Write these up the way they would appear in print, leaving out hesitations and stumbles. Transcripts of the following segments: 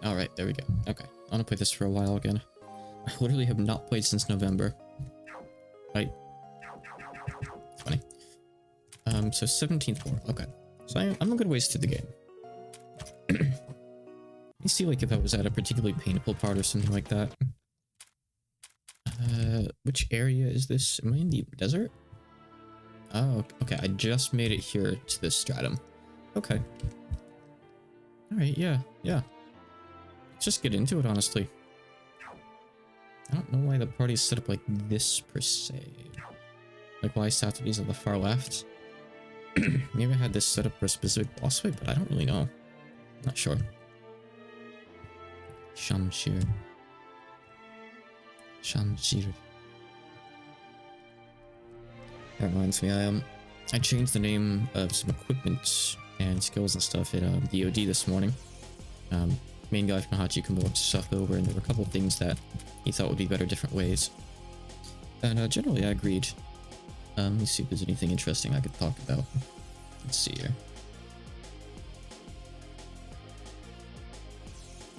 Alright, there we go. Okay. I want to play this for a while again. I literally have not played since November. Right? Funny. So 17th floor. Okay. So I'm a good ways through the game. Let me see, like, if I was at a particularly painful part or something like that. Which area is this? Am I in the desert? Oh, okay. I just made it here to this stratum. Okay. Alright, yeah. Let's just get into it, honestly. I don't know why the party's set up like this, per se. Like, why Saturday's at the far left. Maybe I had this set up for a specific boss fight, but I don't really know. Not sure. Shamshir. That reminds me, I changed the name of some equipment and skills and stuff in VOD this morning. Main guy from Hachi walked stuff over, and there were a couple of things that he thought would be better different ways. And generally I agreed. Let me see if there's anything interesting I could talk about. Let's see here.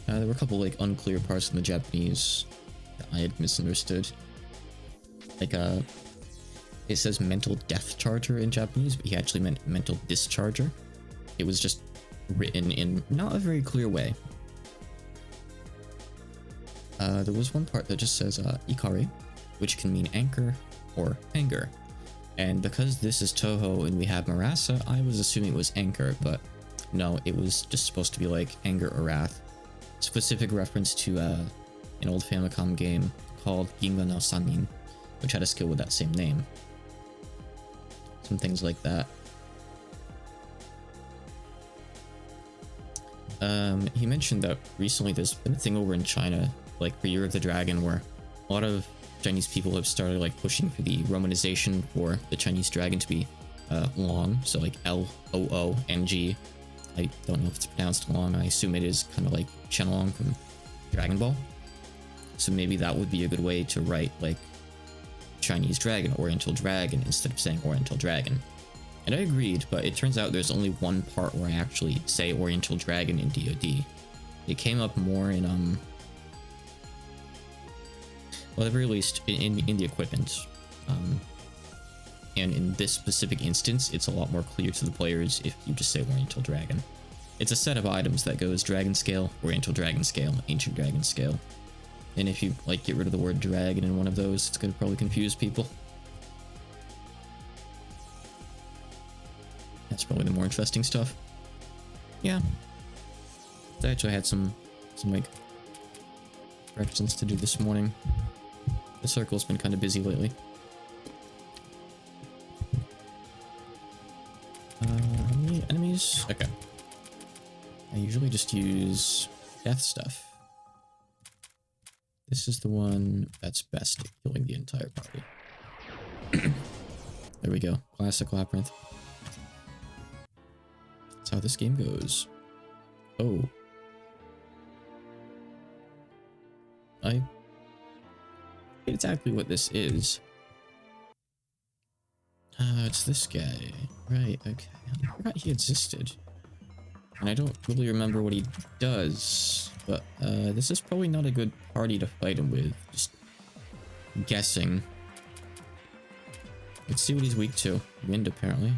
There were a couple like unclear parts in the Japanese that I had misunderstood. Like it says mental death charger in Japanese, but he actually meant mental discharger. It was just written in not a very clear way. There was one part that just says Ikari, which can mean anchor or anger. And because this is Touhou and we have Marasa, I was assuming it was anchor, but no, it was just supposed to be like anger or wrath. Specific reference to an old Famicom game called Ginga no Sanin, which had a skill with that same name. Some things like that. He mentioned that recently there's been a thing over in China, like for Year of the Dragon, where a lot of Chinese people have started like pushing for the romanization for the Chinese dragon to be long, so like L-O-O-N-G. I don't know if it's pronounced long. I assume it is kind of like Shenlong from Dragon Ball. So maybe that would be a good way to write like Chinese dragon, Oriental dragon, instead of saying Oriental dragon. And I agreed, but it turns out there's only one part where I actually say Oriental dragon in DoD. It came up more in well, at the very least in the equipment. And in this specific instance, it's a lot more clear to the players if you just say Oriental Dragon. It's a set of items that goes Dragon Scale, Oriental Dragon Scale, Ancient Dragon Scale. And if you like get rid of the word dragon in one of those, it's going to probably confuse people. That's probably the more interesting stuff. Yeah. I actually had some like corrections to do this morning. The circle's been kind of busy lately. How many enemies? Okay. I usually just use death stuff. This is the one that's best at killing the entire party. There we go. Classic Labyrinth. That's how this game goes. Oh. I forget exactly what this is. It's this guy. Right, okay. I forgot he existed. And I don't really remember what he does. But this is probably not a good party to fight him with. Just guessing. Let's see what he's weak to. Wind, apparently.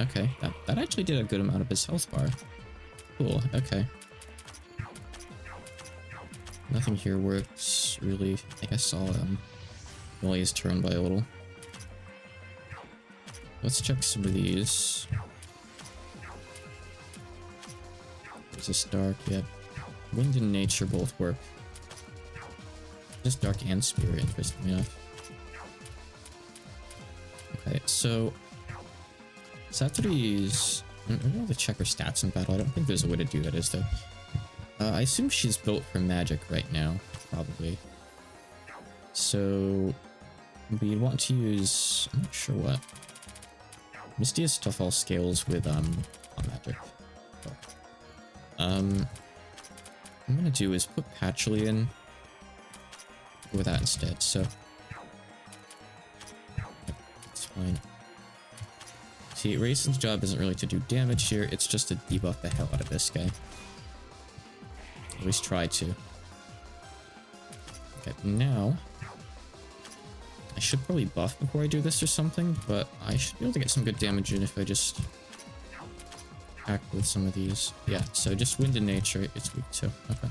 Okay, that actually did a good amount of his health bar. Cool, okay. Nothing here works, really. I guess I'll delay his turn by a little. Let's check some of these. Is this dark? Yeah. Wind and nature both work. Just dark and spirit, interestingly enough. Okay, so Satori's... I don't know to check her stats in battle. I don't think there's a way to do that, is there? I assume she's built for magic right now, probably. So we want to use... I'm not sure what. Misty has stuff all scales with magic. I'm gonna do is put Patchouli in. Go with that instead, so it's fine. See, Raisin's job isn't really to do damage here, it's just to debuff the hell out of this guy. At least try to. Okay, now I should probably buff before I do this or something, but I should be able to get some good damage in if I just act with some of these. Yeah, so just wind and nature, it's weak to. Okay.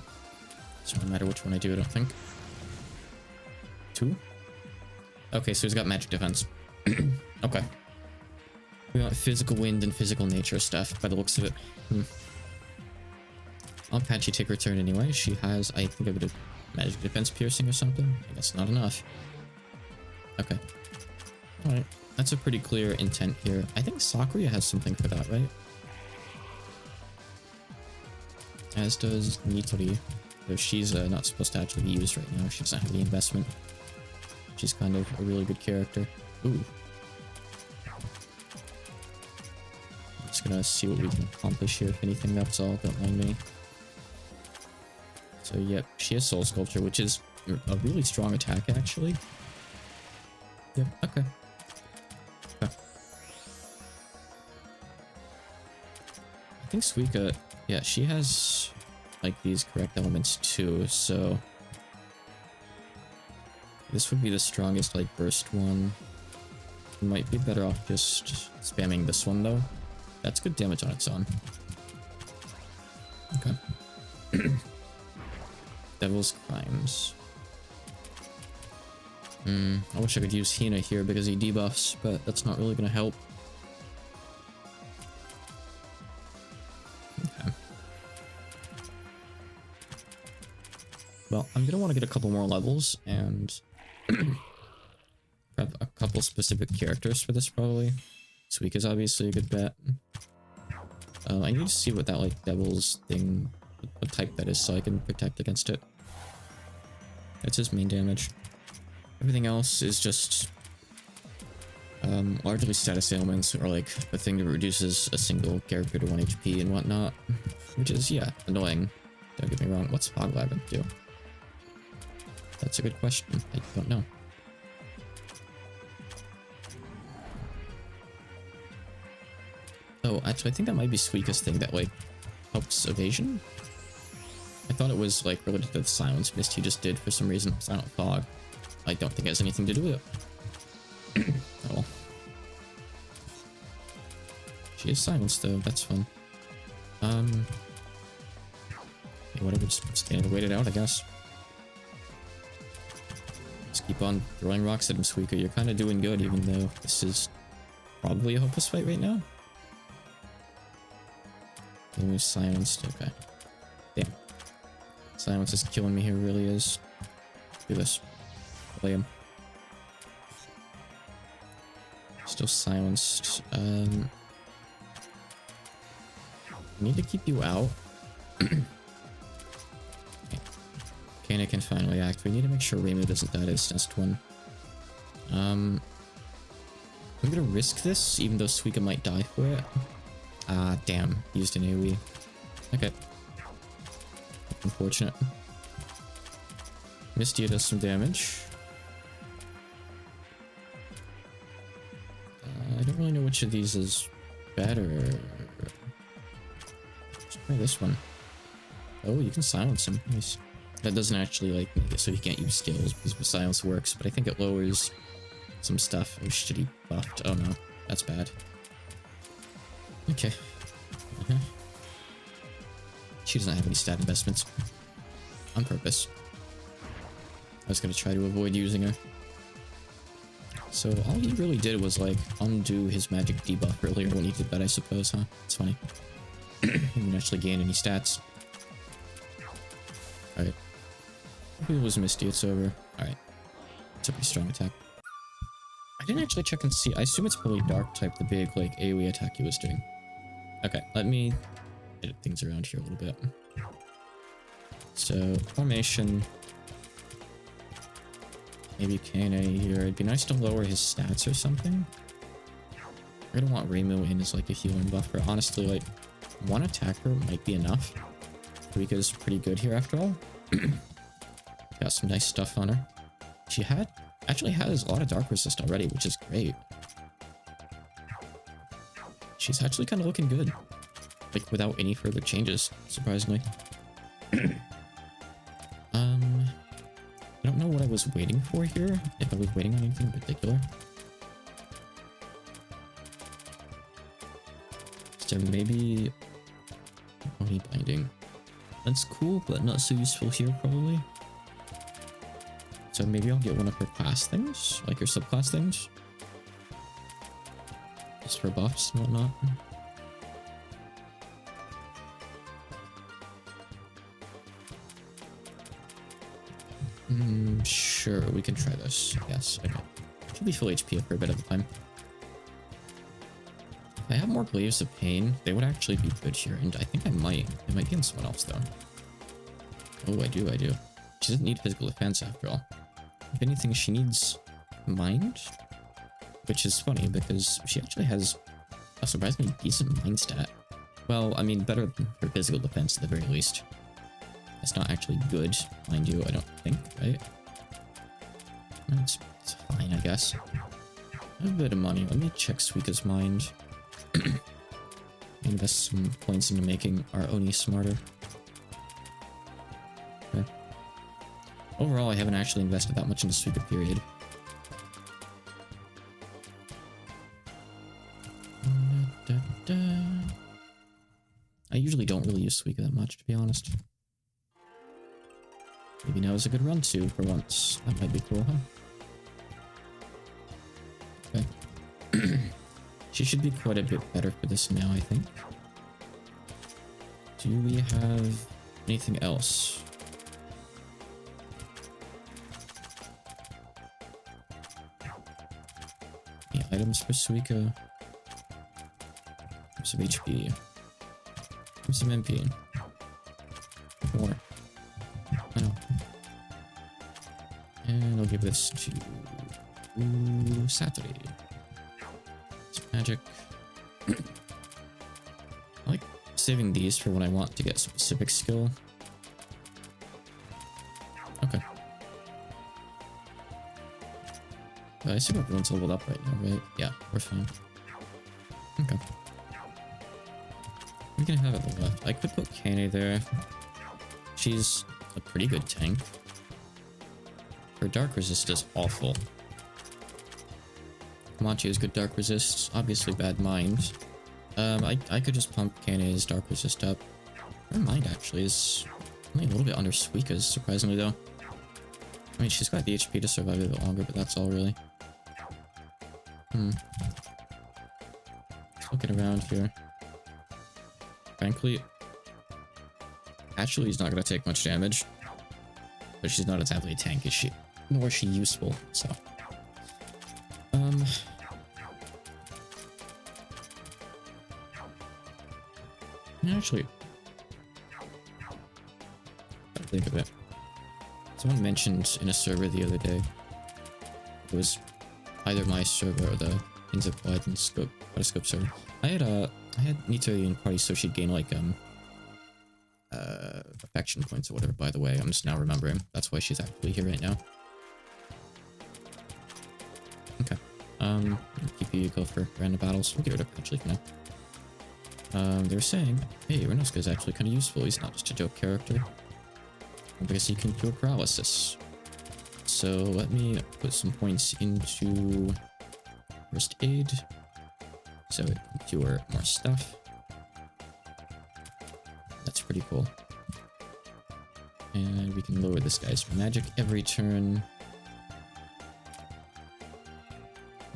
So no matter which one I do, I don't think. 2? Okay, so he's got magic defense. Okay. We got physical wind and physical nature stuff by the looks of it. I'll patchy take her turn anyway. She has, I think, a bit of magic defense piercing or something. I guess not enough. Okay. Alright. That's a pretty clear intent here. I think Sakuya has something for that, right? As does Nitori. Though she's not supposed to actually be used right now. She doesn't have any investment. She's kind of a really good character. Ooh. I'm just gonna see what we can accomplish here. If anything, that's all. Don't mind me. So, yep. She has Soul Sculpture, which is a really strong attack, actually. Yep. Okay. I think Suika, yeah, she has like these correct elements too, so this would be the strongest like burst one. We might be better off just spamming this one though. That's good damage on its own. Okay. Devil's Crimes. I wish I could use Hina here because he debuffs, but that's not really gonna help. Okay. Well, I'm gonna want to get a couple more levels and prep a couple specific characters for this probably. Suika's obviously a good bet. I need to see what that like devil's thing, what type that is, so I can protect against it. That's his main damage. Everything else is just largely status ailments, or like a thing that reduces a single character to 1 HP and whatnot, which is, yeah, annoying. Don't get me wrong. What's Fog Labyrinth do? That's a good question. I don't know. Oh, actually, I think that might be Suika's thing that like helps evasion. I thought it was like related to the silence mist he just did for some reason. Silent Fog. I don't think it has anything to do with it. Oh well. She is silenced though, that's fun. Yeah, whatever, just stand and wait it out, I guess. Just keep on throwing rocks at him, Suika. You're kind of doing good, even though this is probably a hopeless fight right now. He was silenced, okay. Damn. Silence is killing me here, really is. Do this. Play him. Still silenced. I need to keep you out. Okay. Kana can finally act. We need to make sure Reimu doesn't die to his next one. I'm gonna risk this, even though Suika might die for it. Ah, damn. Used an AoE. Okay. Unfortunate. Mistia does some damage. I don't really know which of these is better. Let's try this one. Oh, you can silence him. Nice. That doesn't actually like make it so he can't use skills because the silence works, but I think it lowers some stuff. Oh shit, he buffed. Oh no, that's bad. Okay. She doesn't have any stat investments. On purpose. I was gonna try to avoid using her. So all he really did was like undo his magic debuff earlier when he did that, I suppose, huh? It's funny. He didn't actually gain any stats. Alright. If it was Misty, it's over. Alright. It's a pretty strong attack. I didn't actually check and see. I assume it's probably Dark type, the big like AoE attack he was doing. Okay, let me edit things around here a little bit. So, formation. Maybe Kana here. It'd be nice to lower his stats or something. I don't want Reimu in as like a healing buffer. Honestly, like, one attacker might be enough. Rika's pretty good here after all. Got some nice stuff on her. She actually has a lot of dark resist already, which is great. She's actually kind of looking good. Like, without any further changes, surprisingly. know what I was waiting for here, if I was waiting on anything in particular. So maybe Oni binding. That's cool, but not so useful here probably. So maybe I'll get one of her class things, like her subclass things. Just for buffs and whatnot. Sure, we can try this. Yes, okay. Should be full HP for a bit of the time. If I have more Glaives of Pain, they would actually be good here, and I think I might. It might be on someone else, though. Oh, I do. She doesn't need physical defense, after all. If anything, she needs Mind, which is funny, because she actually has a surprisingly decent Mind stat. Well, I mean, better than her physical defense, at the very least. It's not actually good, mind you, I don't think, right? It's fine, I guess. I have a bit of money. Let me check Suika's mind. Invest some points into making our Oni smarter. Okay. Overall, I haven't actually invested that much into Suika, period. I usually don't really use Suika that much, to be honest. Maybe now is a good run too, for once. That might be cool, huh? Okay. She should be quite a bit better for this now, I think. Do we have anything else? Any items for Suika? Some HP. Some MP. More. And I'll give this to Saturday. Some magic. I like saving these for when I want to get specific skill. Okay. I assume everyone's leveled up right now, right? Yeah, we're fine. Okay. We can have it on the left. I could put Kane there. She's a pretty good tank. Her dark resist is awful. Komachi has good dark resist. Obviously bad mind. I could just pump Kane's dark resist up. Her mind actually is only a little bit under Suika's, surprisingly though. I mean, she's got the HP to survive a bit longer, but that's all really. Just looking around here. Frankly, actually, he's not going to take much damage. But she's not exactly a tank, is she? Nor is she useful, so. Actually, gotta think of it. Someone mentioned in a server the other day. It was either my server or the Inzip and Scope server. I had Nito in party so she'd gain like affection points or whatever, by the way. I'm just now remembering. That's why she's actually here right now. Okay. Keep you go for random battles. We'll get rid of actually for now. They were saying, hey, Renosuke is actually kind of useful. He's not just a joke character. Because he can cure paralysis. So let me put some points into first aid. So it can cure more stuff. That's pretty cool. And we can lower this guy's magic every turn.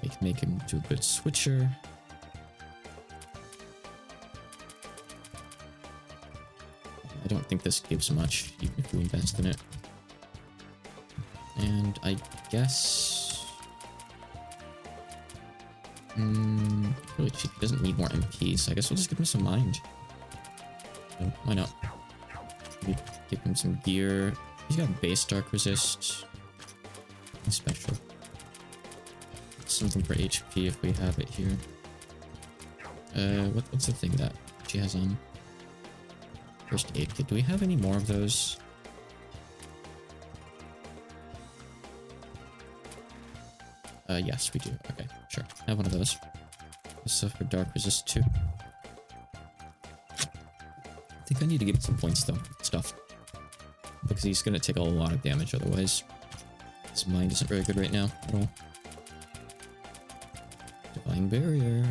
We can make him into a good switcher. I don't think this gives much, even if we invest in it. And I guess... really cheap. He doesn't need more MP, so I guess we'll just give him some mind. So, why not? Maybe give him some gear. He's got base dark resist. And special. Something for HP if we have it here. What's the thing that she has on? First aid kit. Do we have any more of those? Yes, we do. Okay, sure. I have one of those. This is for dark resist too. I think I need to give it some points though. Stuff. Because he's gonna take a lot of damage otherwise. His mind isn't very good right now at all. Divine Barrier.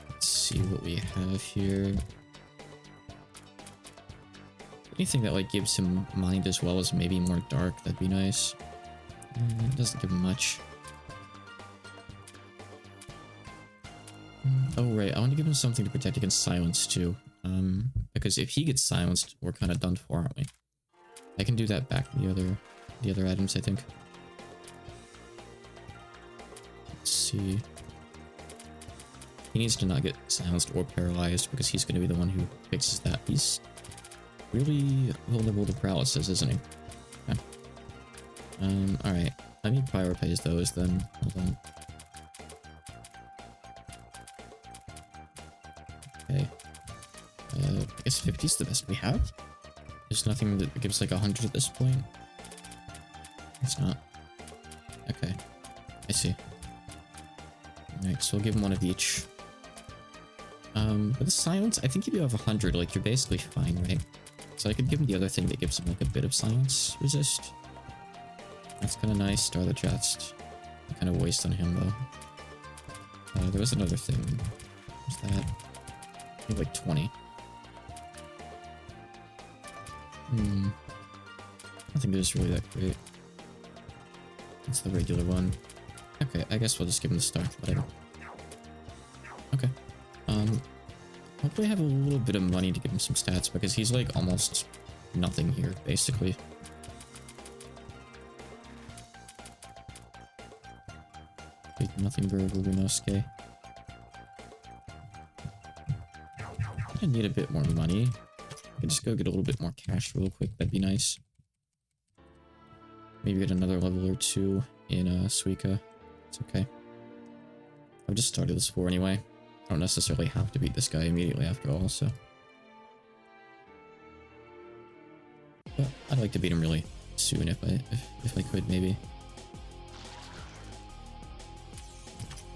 Let's see what we have here. Anything that like gives him mind as well as maybe more dark, that'd be nice. It doesn't give him much. Oh right, I want to give him something to protect against silence too. Because if he gets silenced, we're kind of done for, aren't we? I can do that back in the other items, I think. Let's see. He needs to not get silenced or paralyzed because he's going to be the one who fixes that. He's really vulnerable to paralysis, isn't he? Okay. Alright. Let me prioritize those then. Hold on. Okay. I guess 50 is the best we have. There's nothing that gives like 100 at this point. It's not. Okay. I see. Alright, so we'll give him one of each. With the silence, I think if you have 100, like, you're basically fine, right? So I could give him the other thing that gives him like a bit of silence resist. That's kind of nice. Star the chest. Kind of waste on him though. There was another thing. What's that? I think like 20. I think it was really that great. It's the regular one. Okay, I guess we'll just give him the star. Whatever. Okay. Hopefully I have a little bit of money to give him some stats because he's like almost nothing here, basically. Big nothing for Rubunosuke. I need a bit more money. I could just go get a little bit more cash real quick. That'd be nice. Maybe get another level or two in Suika. It's okay. I've just started this war anyway. I don't necessarily have to beat this guy immediately after all, so. But I'd like to beat him really soon if I could, maybe.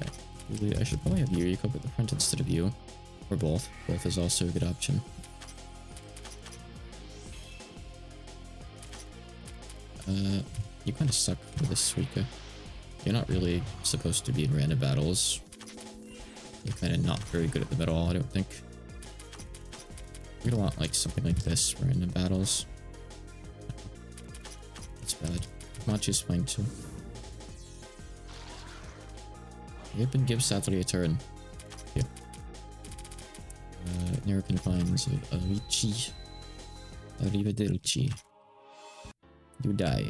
Okay. Really, I should probably have Yuriko at the front instead of you. Or both. Both is also a good option. You kind of suck for this Suika. You're not really supposed to be in random battles. You're kind of not very good at them at all, I don't think. You're gonna want like something like this for random battles. That's bad. Machi's fine too. Yep, and give Satori a turn. Yeah. Nerican finds Avicii. Arrivederci. You die.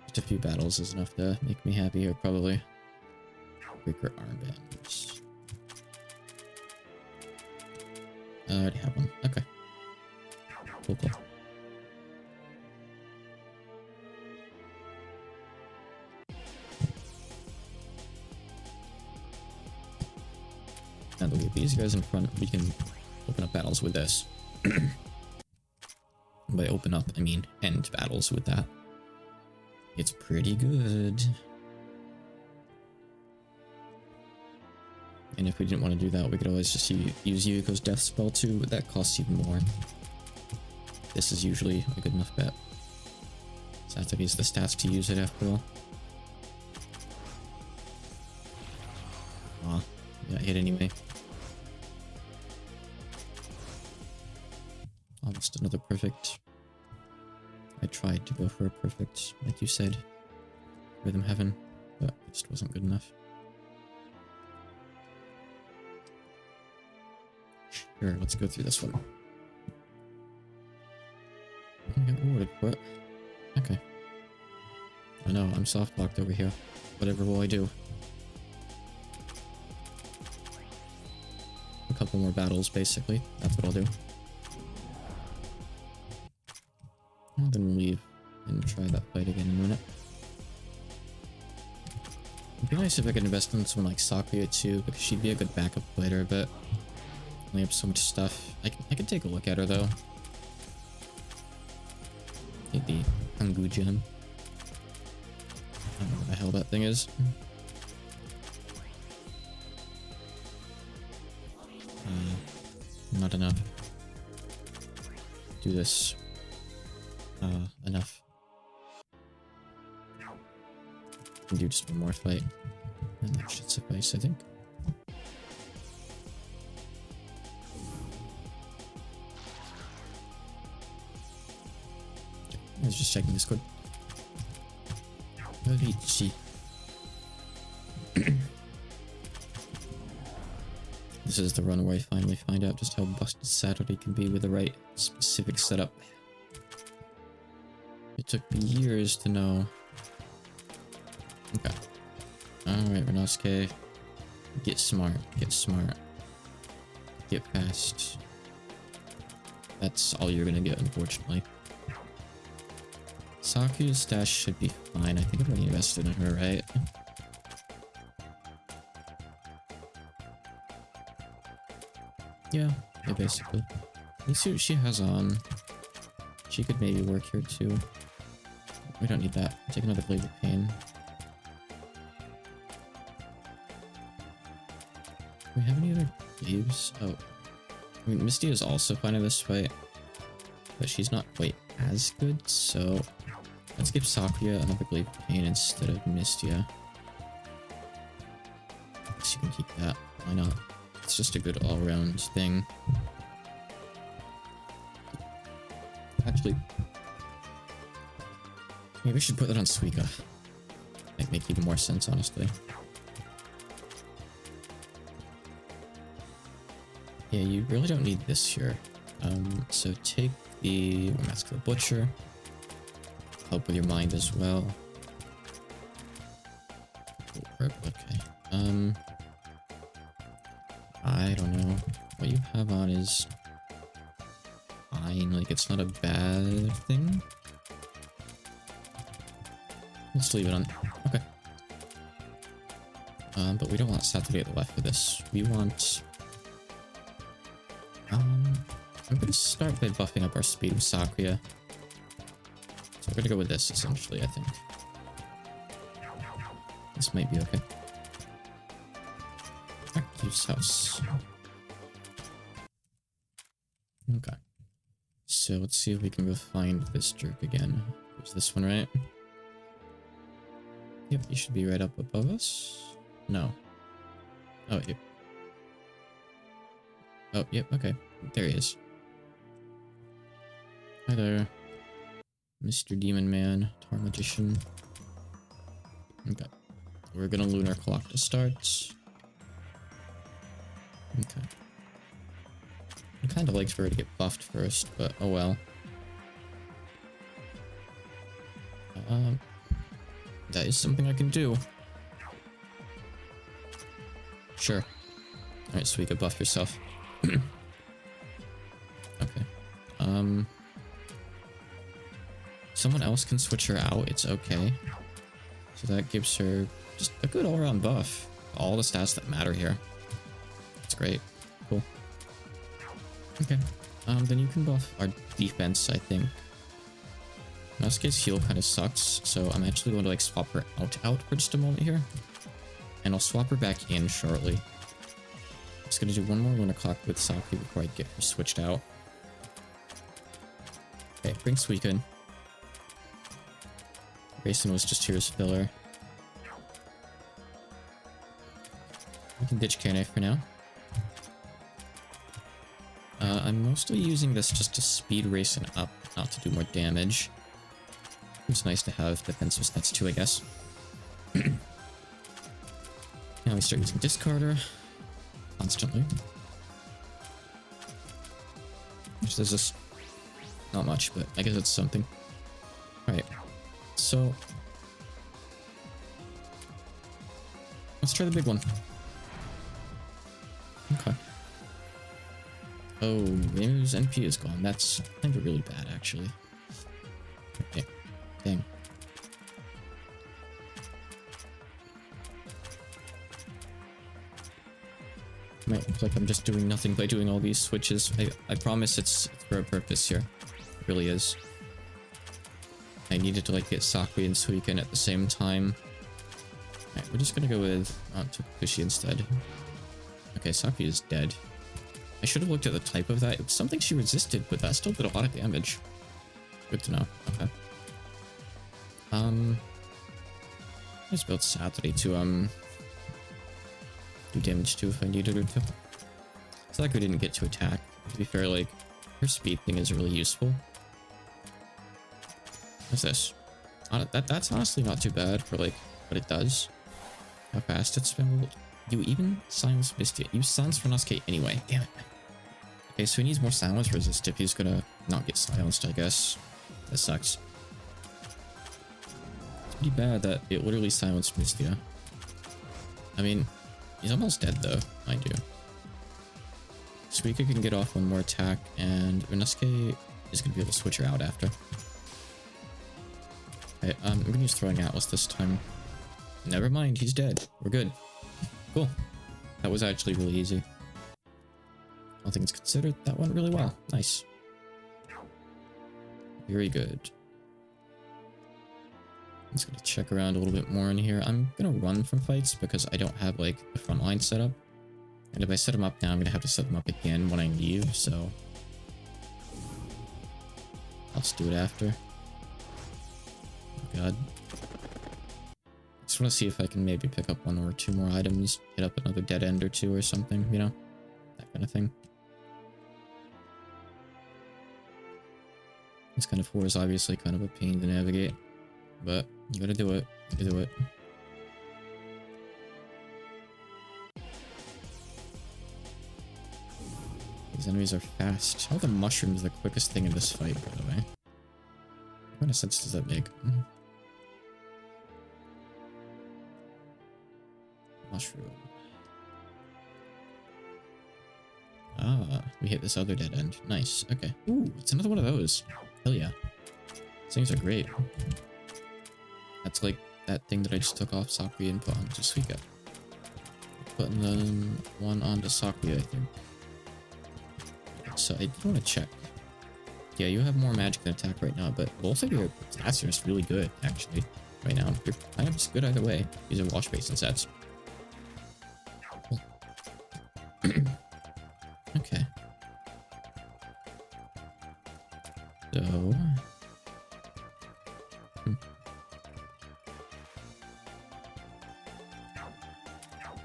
Just a few battles is enough to make me happy here, probably. Breaker armbands. I already have one. Okay. Cool, cool. Now that we get these guys in front, we can open up battles with this. By open up, I mean end battles with that. It's pretty good. And if we didn't want to do that, we could always just use Yuriko's death spell too, but that costs even more. This is usually a good enough bet. So I have to use the stats to use it after all. Aw, got hit anyway. Almost another perfect. I tried to go for a perfect, like you said, Rhythm Heaven, but it just wasn't good enough. Sure, let's go through this one. I got rewarded for it. Okay. I know, I'm soft locked over here. Whatever will I do? A couple more battles, basically. That's what I'll do. I'm gonna leave and try that fight again in a minute. It'd be nice if I could invest in someone like Sakuya too, because she'd be a good backup fighter, but I only have so much stuff. I can take a look at her though. Take the Hangu gem. I don't know what the hell that thing is. not enough. Do this. Enough. Can do just one more fight. And that should suffice, I think. I was just checking Discord. Avicii. This is the run where I finally find out just how busted Saturday can be with the right specific setup. It took me years to know. Okay. Alright, Renosuke. Get smart. Get smart. Get fast. That's all you're gonna get, unfortunately. Saku's stash should be fine. I think I've already invested in her, right? Yeah, basically. Let's see what she has on. She could maybe work here too. We don't need that. Take another Blade of Pain. Do we have any other leaves? Oh. I mean, Misty is also fine in this fight, but she's not quite as good, so let's give Sakuya another Blade of Pain instead of Mistia. Guess you can keep that. Why not? It's just a good all-around thing. Actually, maybe we should put that on Suika. Might make even more sense, honestly. Yeah, you really don't need this here. So take the Mask of the Butcher. Help with your mind as well. Okay. I don't know. What you have on is fine. Like, it's not a bad thing. Let's leave it on. Okay. But we don't want Saturday at the left for this. We want... I'm gonna start by buffing up our speed with Sakuya. So we're gonna go with this, essentially, I think. This might be okay. Use house. Okay. So let's see if we can go find this jerk again. There's this one, right? Yep, he should be right up above us. No. Oh, yep. Oh, yep, okay. There he is. Hi there. Mr. Demon Man, Tar Magician. Okay. We're gonna Lunar Clock to start. Okay. I kind of liked for her to get buffed first, but oh well. That is something I can do. Sure. Alright, so we could buff yourself. Okay. Someone else can switch her out, it's okay. So that gives her just a good all-around buff. All the stats that matter here. That's great. Cool. Okay. Then you can buff our defense, I think. Nasuke's heal kind of sucks, so I'm actually going to like swap her out for just a moment here. And I'll swap her back in shortly. Just gonna do one more Lunar Clock with Saku before I get her switched out. Okay, bring Suika in. Grayson was just here as filler. We can ditch Kane for now. I'm mostly using this just to speed Rayson up, not to do more damage. It's nice to have defensive stats too, I guess. Now we start using Discarder constantly. Which is just not much, but I guess it's something. Alright, so let's try the big one. Okay. Oh, Reimu's NP is gone. That's kind of really bad, actually. Okay. Dang. Might look like I'm just doing nothing by doing all these switches. I promise it's for a purpose here. It really is. I needed to like get Sakui and Suiken at the same time. Alright, we're just gonna go with Tokushi instead. Okay, Sakui is dead. I should have looked at the type of that. It was something she resisted, but that still did a lot of damage. Good to know. Okay. I just built Saturday to do damage to if I needed her to. It's like we didn't get to attack. To be fair, like her speed thing is really useful. What's this? That's honestly not too bad for like what it does. How fast it's spelled. You even silence Misty. You silence Renosuke anyway. Damn it. Okay, so he needs more silence resist if he's gonna not get silenced, I guess. That sucks. It's pretty bad that it literally silenced Mistia. I mean, he's almost dead though, mind you. Suika can get off one more attack, and Renosuke is gonna be able to switch her out after. Okay, I'm gonna use Throwing Atlas this time. Never mind, he's dead. We're good. Cool. That was actually really easy. All things considered, that went really well. Nice. Very good. I'm just gonna check around a little bit more in here. I'm gonna run from fights because I don't have like the front line set up. And if I set them up now, I'm gonna have to set them up again when I leave, so I'll just do it after. Oh god. Just want to see if I can maybe pick up one or two more items, hit up another dead end or two or something, you know? That kind of thing. This kind of floor is obviously kind of a pain to navigate, but you gotta do it. You gotta do it. These enemies are fast. How are the mushrooms the quickest thing in this fight, by the way? What kind of sense does that make? Mushroom. Ah, we hit this other dead end. Nice. Okay. Ooh, it's another one of those. Hell yeah. These things are great. That's like that thing that I just took off Sakuya and put onto Suika. Putting the one onto Sakuya, I think. So I do want to check. Yeah, you have more magic than attack right now, but both of your stats are just really good, actually, right now. You're kind of just good either way. These are wash basin sets. Cool. Okay. So...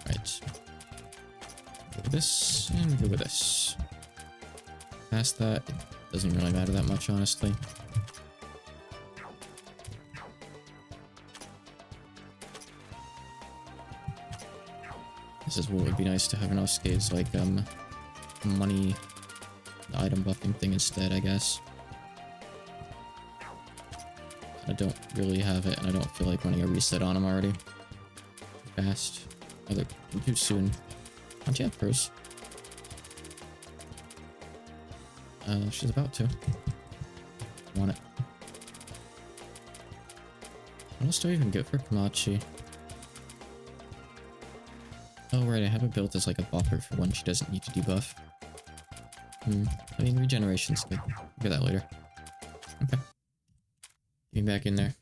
Right. Go with this, and go with this. Past that, it doesn't really matter that much, honestly. This is what would be nice to have enough skates, like, money, the item buffing thing instead, I guess. I don't really have it, and I don't feel like running a reset on them already. Fast. Oh, they're too soon. Anti-Emperors. She's about to. Want it. What else do I even get for Komachi? Oh right, I have it built as like a buffer for when she doesn't need to debuff. I mean, regeneration's good. We'll get that later. Okay. Get back in there.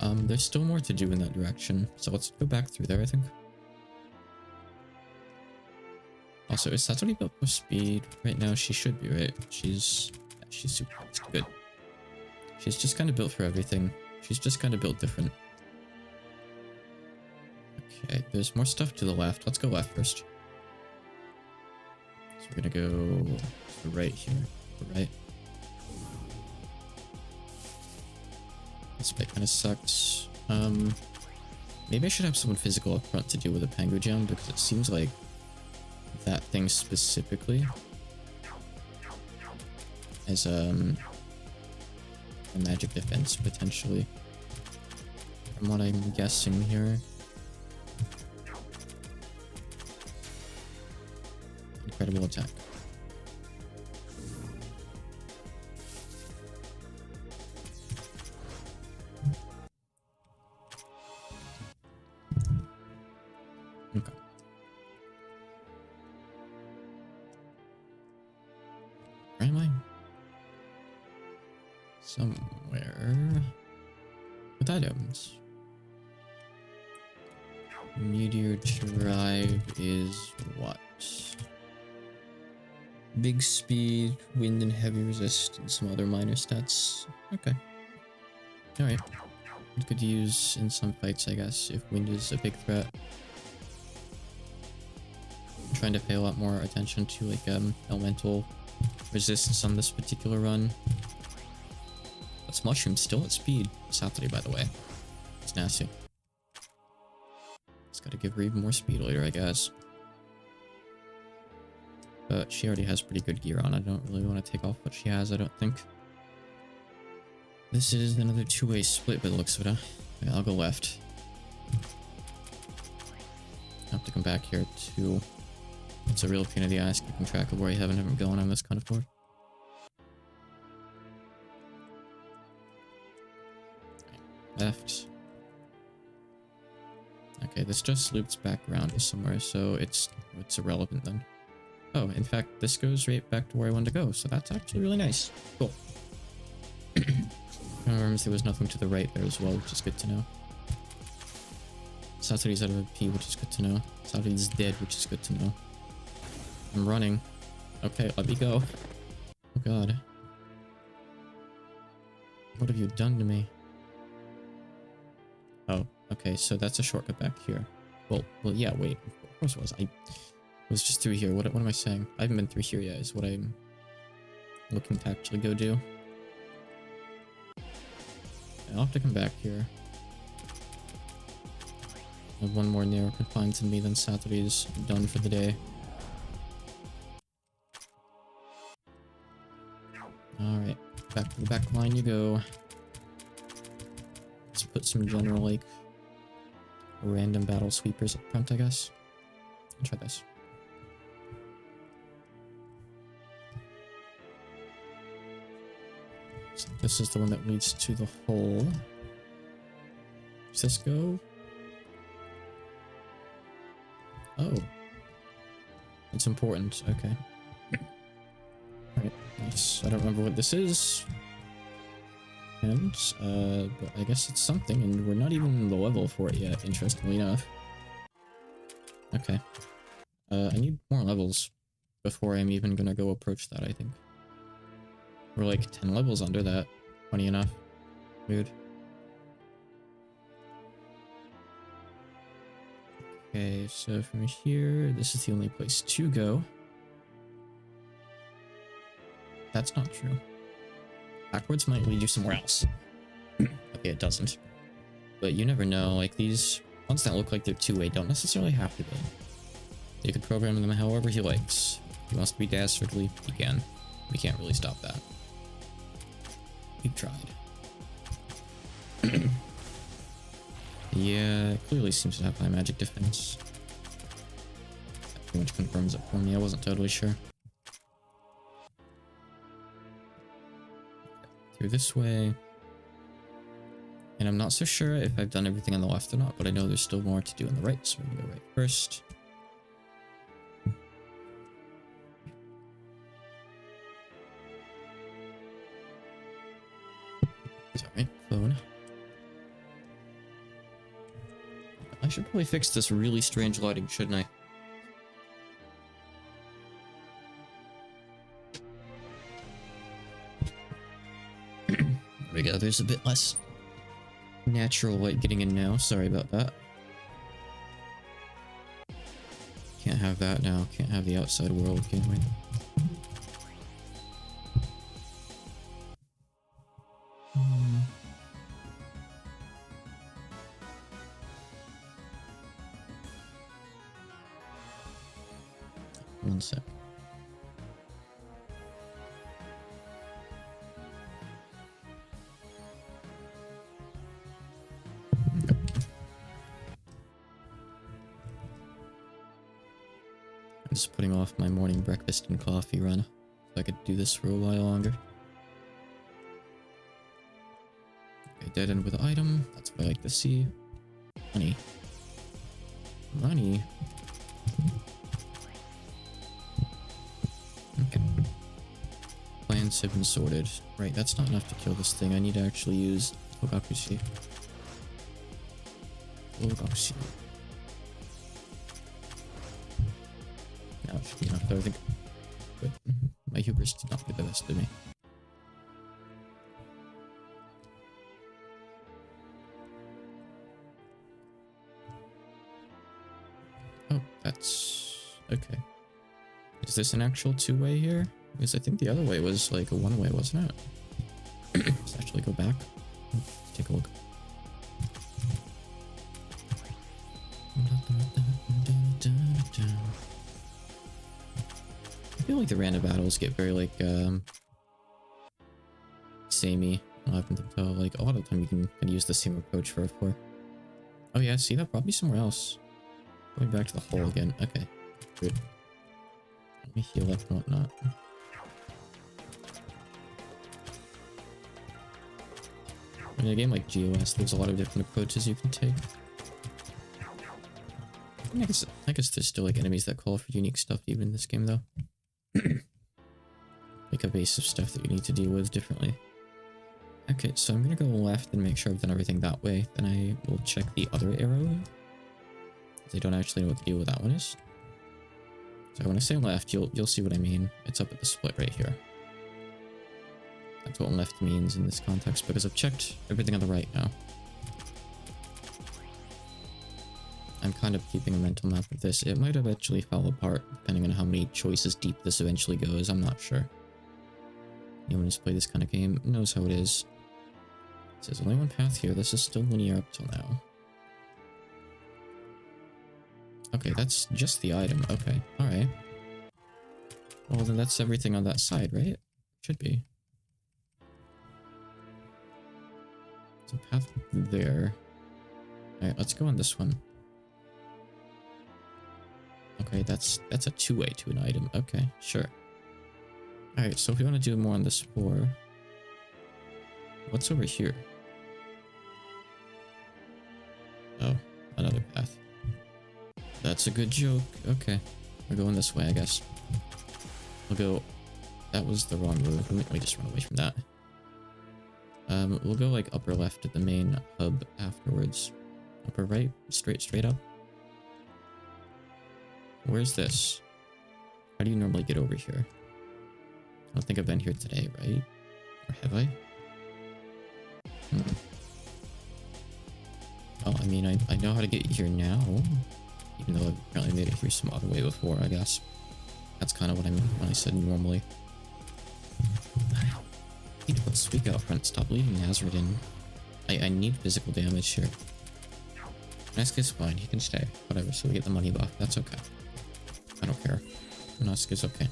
There's still more to do in that direction, so let's go back through there, I think. Also, is Satori built for speed? Right now, she should be, right? She's super good. She's just kind of built for everything. She's just kind of built different. Okay, there's more stuff to the left. Let's go left first. So we're gonna go to the right here. Right. This bit kind of sucks. Maybe I should have someone physical up front to deal with the Pango Gem, because it seems like that thing specifically as a magic defense potentially, from what I'm guessing here. Incredible attack. Okay. Where am I? Somewhere with items. Meteor drive is what? Big speed, wind and heavy resist, and some other minor stats. Okay. Alright. We could use in some fights, I guess, if wind is a big threat. I'm trying to pay a lot more attention to like elemental resists on this particular run. That's mushroom still at speed. Saturday, by the way. It's nasty. Just gotta give her even more speed later, I guess. But she already has pretty good gear on. I don't really want to take off what she has, I don't think. This is another two-way split by the looks of it, huh? Okay, I'll go left. I have to come back here too. It's a real pain in the ass keeping track of where I have and haven't going on this kind of board. Left. Okay, this just loops back around to somewhere, so it's irrelevant then. Oh, in fact, this goes right back to where I wanted to go, so that's actually really nice. Cool. There was nothing to the right there as well, which is good to know. Saturi's out of AP, which is good to know. Saturi's dead, which is good to know. I'm running. Okay, let me go. Oh god. What have you done to me? Oh, okay, so that's a shortcut back here. Well, yeah, wait. Of course it was. I was just through here. What am I saying? I haven't been through here yet, is what I'm looking to actually go do. I'll have to come back here. I have one more narrow confined to me, then Saturday's done for the day. Alright, back to the back line you go. Let's put some general, like, random battle sweepers up front, I guess. I'll try this. So this is the one that leads to the hole. Does this go? Oh. It's important, okay. Alright, nice. I don't remember what this is. And, but I guess it's something, and we're not even the level for it yet, interestingly enough. Okay. I need more levels before I'm even gonna go approach that, I think. We're like 10 levels under that. Funny enough. Weird. Okay, so from here, this is the only place to go. That's not true. Backwards might lead you somewhere else. Okay, it doesn't. But you never know, like these ones that look like they're two-way don't necessarily have to be. You can program them however he likes. If he wants to be dastardly, he can. We can't really stop that. We've tried. Yeah, it clearly seems to have high magic defense. That pretty much confirms it for me, I wasn't totally sure. Through this way. And I'm not so sure if I've done everything on the left or not, but I know there's still more to do on the right, so we're gonna go right first. Sorry, phone. I should probably fix this really strange lighting, shouldn't I? There we go, there's a bit less natural light getting in now. Sorry about that. Can't have that now. Can't have the outside world, can we? One sec. I'm just putting off my morning breakfast and coffee run, so I could do this for a while longer. Okay, dead end with item. That's what I like to see. Money. Money. Okay. Plans have been sorted. Right, that's not enough to kill this thing. I need to actually use Ogakushi. Ogakushi. That should be enough though, I think. But my hubris did not get the best of me. Oh, that's... okay. Is this an actual two-way here? Because I think the other way was like a one-way, wasn't it? Let's actually go back. Take a look. I feel like the random battles get very like samey. Labyrinth of Touhou. Like a lot of the time you can use the same approach for a 4. Oh yeah, see, that brought me somewhere else. Going back to the hole again. Okay, good. Let me heal up and whatnot. In a game like GOS, there's a lot of different approaches you can take. I guess there's still like enemies that call for unique stuff even in this game though. Like a base of stuff that you need to deal with differently. Okay, so I'm gonna go left and make sure I've done everything that way. Then I will check the other arrow. Because I don't actually know what the deal with that one is. So when I say left, you'll see what I mean. It's up at the split right here. That's what left means in this context, because I've checked everything on the right now. I'm kind of keeping a mental map of this. It might eventually fall apart, depending on how many choices deep this eventually goes. I'm not sure. Anyone who's played this kind of game knows how it is. It says only one path here. This is still linear up till now. Okay, that's just the item. Okay, alright. Well, then that's everything on that side, right? Should be. It's a path there. Alright, let's go on this one. Okay, that's a two-way to an item. Okay, sure. Alright, so if we want to do more on this 4... what's over here? Oh, another path. That's a good joke. Okay, we're going this way, I guess. We'll go... that was the wrong move. Let me just run away from that. We'll go like upper left at the main hub afterwards. Upper right? Straight up? Where's this? How do you normally get over here? I don't think I've been here today, right? Or have I? Oh, I mean, I know how to get here now. Even though I've apparently made it here some other way before, I guess. That's kind of what I meant when I said normally. I need to put Suika up front. Stop leaving Nazareth in. I need physical damage here. Naisuke's fine. He can stay. Whatever, so we get the money buff. That's okay. I don't care. Naisuke's okay.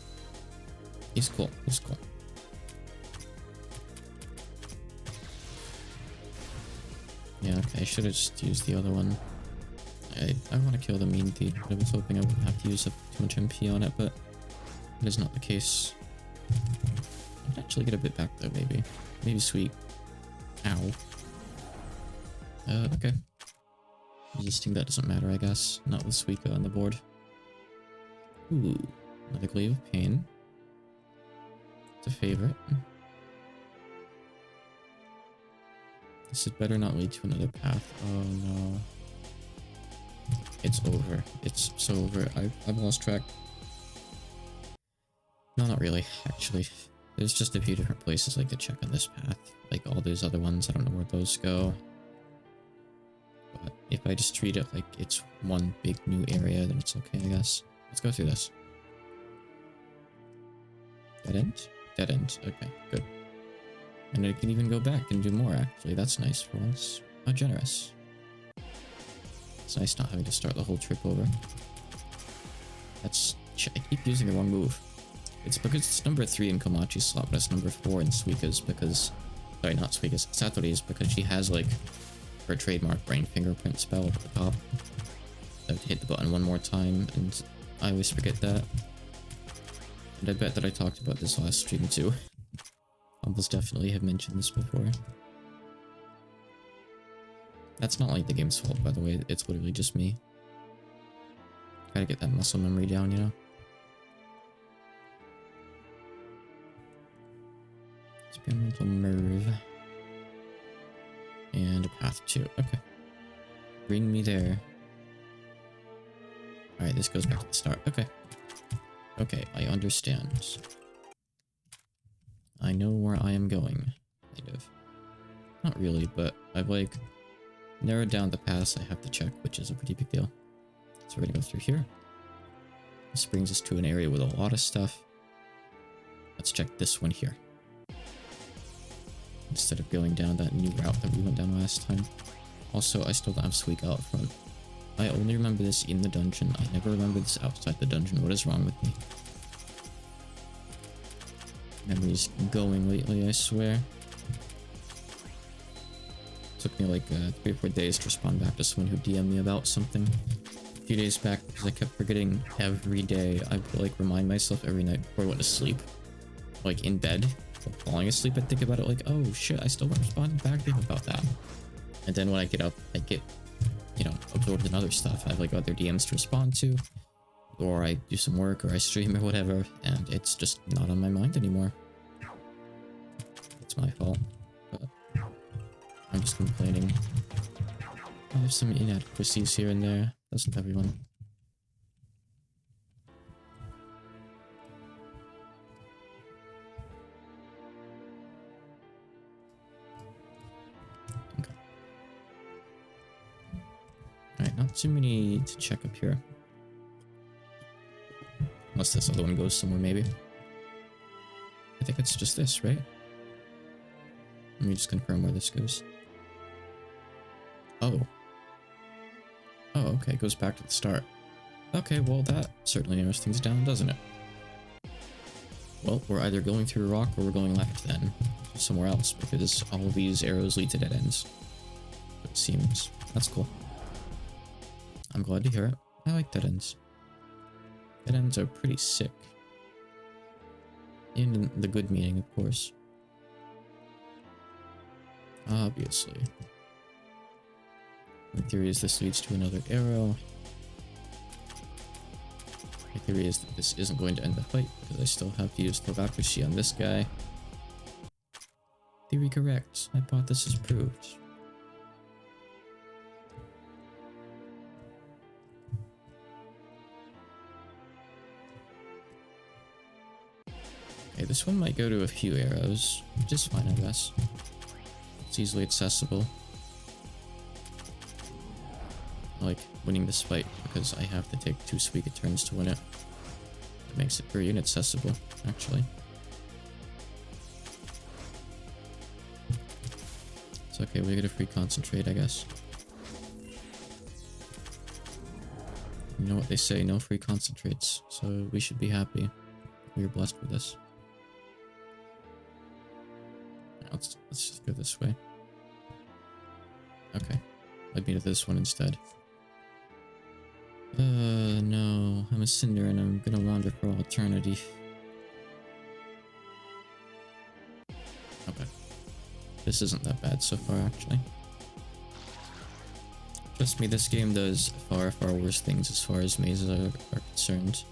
He's cool. He's cool. Yeah, okay. I should have just used the other one. I want to kill the mean thief, but I was hoping I wouldn't have to use up too much MP on it, but it is not the case. I could actually get a bit back though, maybe. Maybe sweet. Ow. Okay. Resisting that doesn't matter, I guess. Not with Suika on the board. Ooh. Another Glaive of Pain. It's a favorite. This had better not lead to another path. Oh no. It's over. It's so over. I've lost track. No, not really, actually. There's just a few different places like to check on this path. Like all those other ones, I don't know where those go. But if I just treat it like it's one big new area, then it's okay, I guess. Let's go through this. Dead end? Dead end. Okay, good. And I can even go back and do more, actually. That's nice for once. How generous. It's nice not having to start the whole trip over. That's... I keep using the wrong move. It's because it's number 3 in Komachi's slot, but it's number 4 in Suika's because... Sorry, not Suika's. Satori's, because she has, like, her trademark brain fingerprint spell up at the top. I have to hit the button one more time, and I always forget that. And I bet that I talked about this last stream, too. Almost definitely have mentioned this before. That's not like the game's fault, by the way. It's literally just me. Gotta get that muscle memory down, you know? Experimental nerve. And a path 2. Okay. Bring me there. Alright, this goes back to the start. Okay. Okay, I understand. I know where I am going, kind of. Not really, but I've like narrowed down the paths I have to check, which is a pretty big deal. So we're gonna go through here. This brings us to an area with a lot of stuff. Let's check this one here. Instead of going down that new route that we went down last time. Also, I still don't have Squeak out front. I only remember this in the dungeon. I never remember this outside the dungeon. What is wrong with me? Memory's going lately, I swear. Took me like 3 or 4 days to respond back to someone who DM'd me about something a few days back because I kept forgetting every day. I would like remind myself every night before I went to sleep. Like in bed, falling asleep, I'd think about it like, oh shit, I still responded back to him about that. And then when I get up, I get, you know, absorbed in other stuff. I have like other DMs to respond to, or I do some work, or I stream or whatever, and it's just not on my mind anymore. It's my fault, but I'm just complaining. I have some inadequacies here and there. Doesn't everyone? Okay. Alright, not too many to check up here. Unless this other one goes somewhere, maybe. I think it's just this, right? Let me just confirm where this goes. Oh. Oh, okay, it goes back to the start. Okay, well that certainly narrows things down, doesn't it? Well, we're either going through a rock or we're going left then. Somewhere else, because all of these arrows lead to dead ends. It seems. That's cool. I'm glad to hear it. I like dead ends. Dead ends are pretty sick. In the good meaning, of course. Obviously. My theory is this leads to another arrow. My theory is that this isn't going to end the fight because I still have to use Labyrinth on this guy. Theory correct. Hypothesis proved. Okay, this one might go to a few arrows, which is fine, I guess. It's easily accessible. I like winning this fight because I have to take 2 Suika turns to win it. It makes it very inaccessible, actually. It's okay, we get a free concentrate, I guess. You know what they say, no free concentrates, so we should be happy. We're blessed with this. Let's just go this way. Okay. I'd be to this one instead. No. I'm a cinder and I'm gonna wander for all eternity. Okay. This isn't that bad so far, actually. Trust me, this game does far, far worse things as far as mazes are concerned.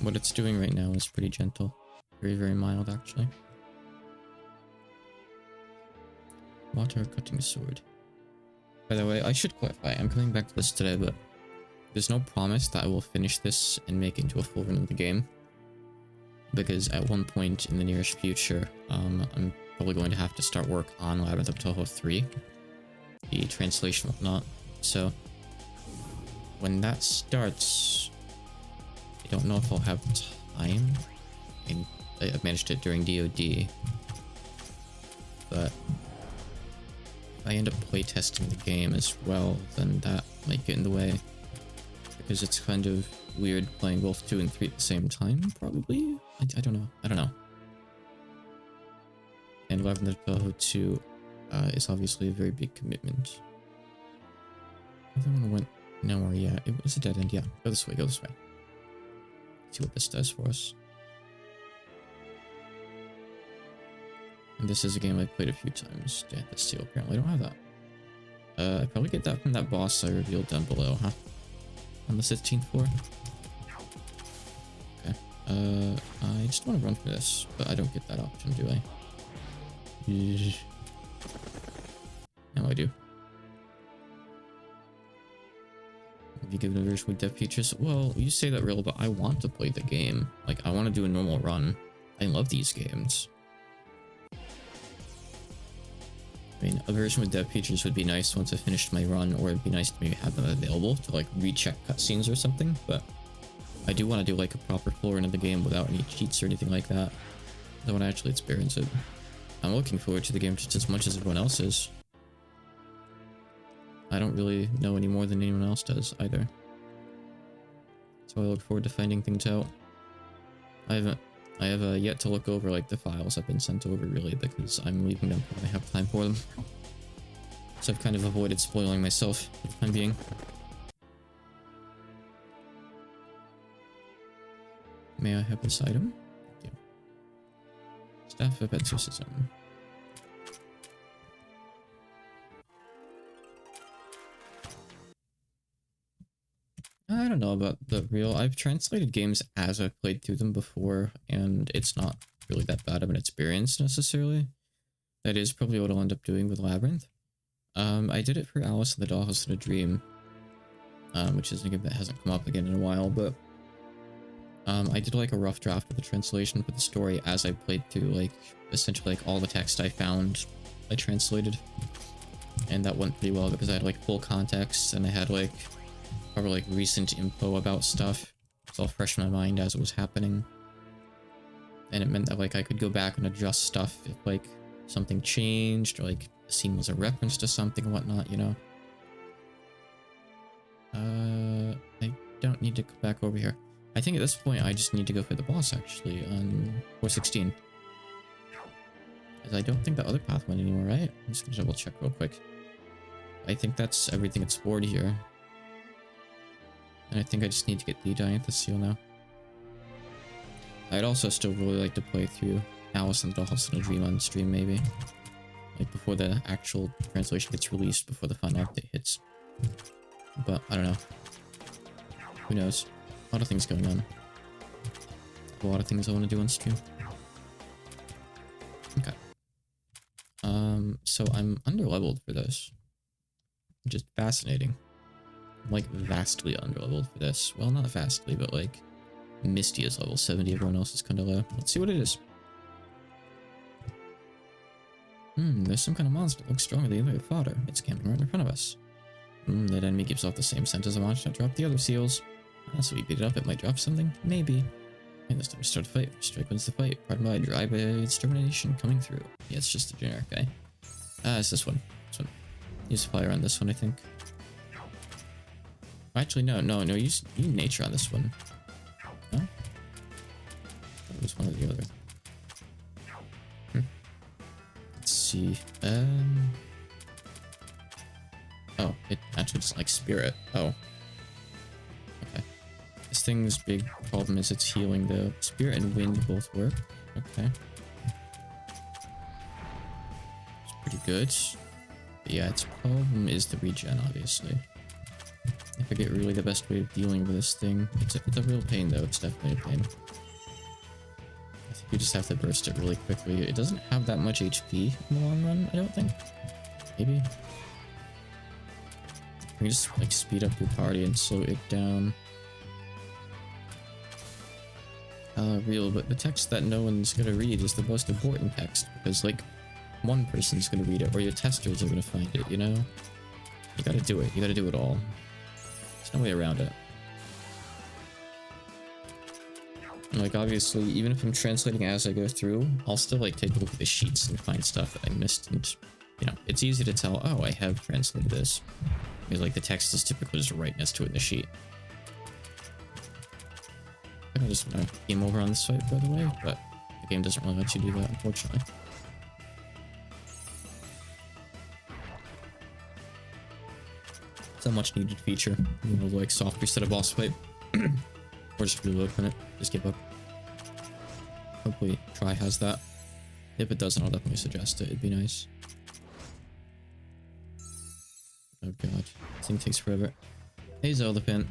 What it's doing right now is pretty gentle. Very, very mild, actually. Water cutting sword. By the way, I should clarify, I'm coming back to this today, but there's no promise that I will finish this and make it into a full run of the game. Because at one point in the nearest future, I'm probably going to have to start work on Labyrinth of Touhou 3. The translation whatnot. So, when that starts, I don't know if I'll have time. I managed it during DOD. But if I end up playtesting the game as well, then that might get in the way. Because it's kind of weird playing both 2 and 3 at the same time, probably? I don't know. I don't know. And Labyrinth of Touhou 2 is obviously a very big commitment. I don't want to went nowhere yet. It was a dead end, yeah. Go this way, go this way. See what this does for us. And this is a game I've played a few times. Yeah, this too, apparently I don't have that. I probably get that from that boss I revealed down below, huh? On the 15th floor. Okay. I just want to run for this, but I don't get that option, do I? Now I do. Have you given a version with dev features? Well, you say that real, but I want to play the game. Like, I want to do a normal run. I love these games. I mean, a version with dev features would be nice once I finished my run, or it'd be nice to maybe have them available to like recheck cutscenes or something, but I do want to do like a proper full run of the game without any cheats or anything like that. I want to actually experience it. I'm looking forward to the game just as much as everyone else is. I don't really know any more than anyone else does either. So I look forward to finding things out. I have yet to look over like the files I've been sent over really, because I'm leaving them when I have time for them. So I've kind of avoided spoiling myself for the time being. May I have this item? Thank you. Staff of Exorcism. I don't know about the real. I've translated games as I've played through them before, and it's not really that bad of an experience necessarily. That is probably what I'll end up doing with Labyrinth. I did it for Alice in the Dollhouse in a Dream, which is a game that hasn't come up again in a while, but I did like a rough draft of the translation for the story as I played through, like essentially like all the text I found I translated, and that went pretty well because I had like full context and I had like probably like recent info about stuff. It's all fresh in my mind as it was happening, and it meant that like I could go back and adjust stuff if like something changed or like a scene was a reference to something and whatnot, you know. I don't need to go back over here. I think at this point I just need to go for the boss actually on 416, because I don't think the other path went anywhere, right? I'm just gonna double check real quick. I think that's everything explored here. And I think I just need to get the Diantha seal now. I'd also still really like to play through Alice in the Dollhouse in a Dream on stream, maybe. Like before the actual translation gets released, before the final update hits. But I don't know. Who knows? A lot of things going on. A lot of things I want to do on stream. Okay. So I'm underleveled for this. Which is fascinating. I'm like vastly underleveled for this. Well, not vastly, but like Misty is level 70, everyone else is kind of low. Let's see what it is. There's some kind of monster that looks stronger than the other fodder. It's camping right in front of us. That enemy gives off the same scent as the monster that dropped the other seals. So we beat it up, it might drop something? Maybe. And this time we start a fight. Strike wins the fight. Pardon my drive its determination coming through. Yeah, it's just a generic guy. It's this one. This one. Use fire on this one, I think. Actually, no, use nature on this one. No? It was one or the other. Let's see. Oh, it actually doesn't like spirit. Oh. Okay. This thing's big problem is it's healing, though. Spirit and wind both work. Okay. It's pretty good. But yeah, its problem is the regen, obviously. I forget really the best way of dealing with this thing. It's a real pain, though. It's definitely a pain. I think you just have to burst it really quickly. It doesn't have that much HP in the long run, I don't think. Maybe. You can just like speed up your party and slow it down. Real, but the text that no one's gonna read is the most important text, because like one person's gonna read it, or your testers are gonna find it, you know? You gotta do it. You gotta do it all. There's no way around it. And, like, obviously, even if I'm translating as I go through, I'll still like take a look at the sheets and find stuff that I missed, and you know, it's easy to tell, oh, I have translated this, because like the text is typically just right next to it in the sheet. I just want to game over on this site, by the way, but the game doesn't really let you do that, unfortunately. It's a much needed feature, you know, like soft reset a boss fight, or just reload from it, just give up. Hopefully Try has that. If it doesn't, I'll definitely suggest it, it'd be nice. Oh god, this thing takes forever. Hey Zelda-Pin.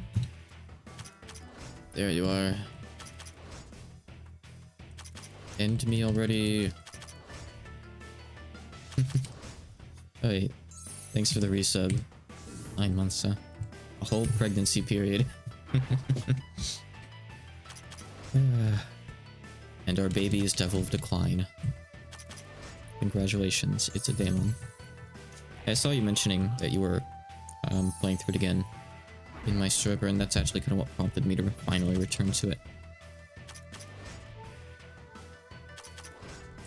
There you are. End me already. Hey, thanks for the resub. 9 months, huh? A whole pregnancy period. And our baby is Devil of Decline. Congratulations, it's a demon. I saw you mentioning that you were playing through it again in my server, and that's actually kind of what prompted me to finally return to it.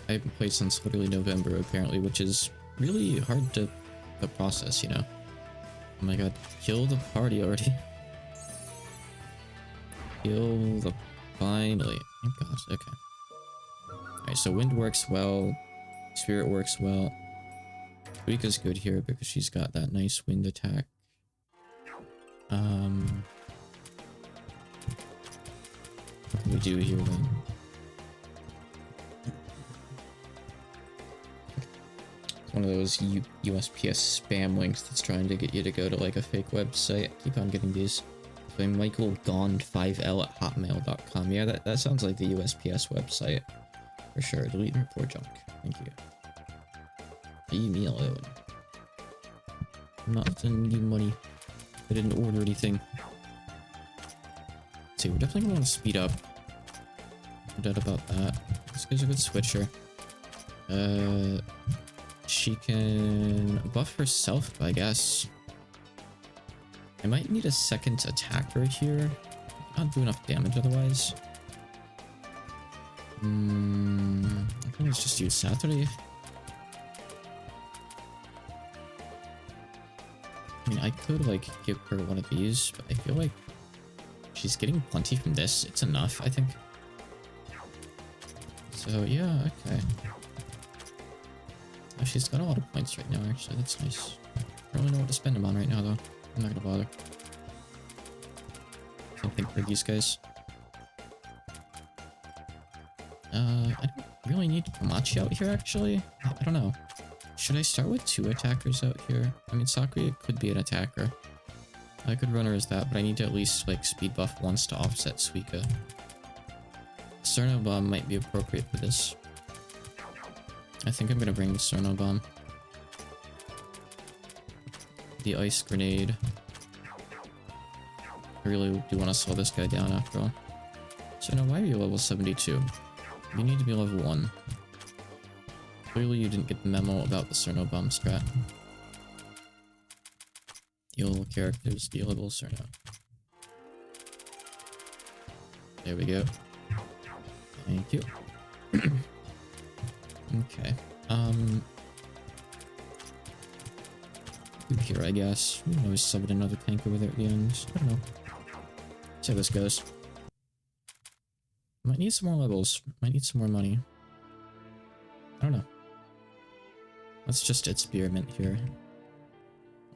I haven't played since literally November, apparently, which is really hard to process, you know? Oh my god, kill the party already. Kill the... Finally. Oh gosh, okay. Alright, so wind works well. Spirit works well. Suika's good here because she's got that nice wind attack. What can we do here then? It's one of those USPS spam links that's trying to get you to go to like a fake website. I keep on getting these. By Michael Gond5L at hotmail.com. Yeah, that sounds like the USPS website. For sure. Delete and report junk. Thank you. Leave me alone. I'm not sending you money. I didn't order anything. Let's see, we're definitely gonna want to speed up. No doubt about that. This guy's a good switcher. She can buff herself, I guess. I might need a second attacker here. Not do enough damage otherwise. I think let's just use Satori. I mean, I could like give her one of these, but I feel like she's getting plenty from this. It's enough, I think. So yeah, okay. Oh, she's got a lot of points right now, actually. That's nice. I don't really know what to spend them on right now, though. I'm not gonna bother. Same thing for these guys. I don't really need Komachi out here, actually. I don't know. Should I start with 2 attackers out here? I mean, Sakura could be an attacker. I could run her as that, but I need to at least, like, speed buff once to offset Suika. Cerno Bomb might be appropriate for this. I think I'm gonna bring the Cerno Bomb. The Ice Grenade. I really do want to slow this guy down after all. So now, why are you level 72? You need to be level 1. Clearly you didn't get the memo about the Cerno Bomb strat. Heal characters, dealable Cerno. There we go. Thank you. Okay. Here, I guess. We can always summon another tank over there at the end. I don't know. See how this goes. Might need some more levels. Might need some more money. I don't know. Let's just experiment here.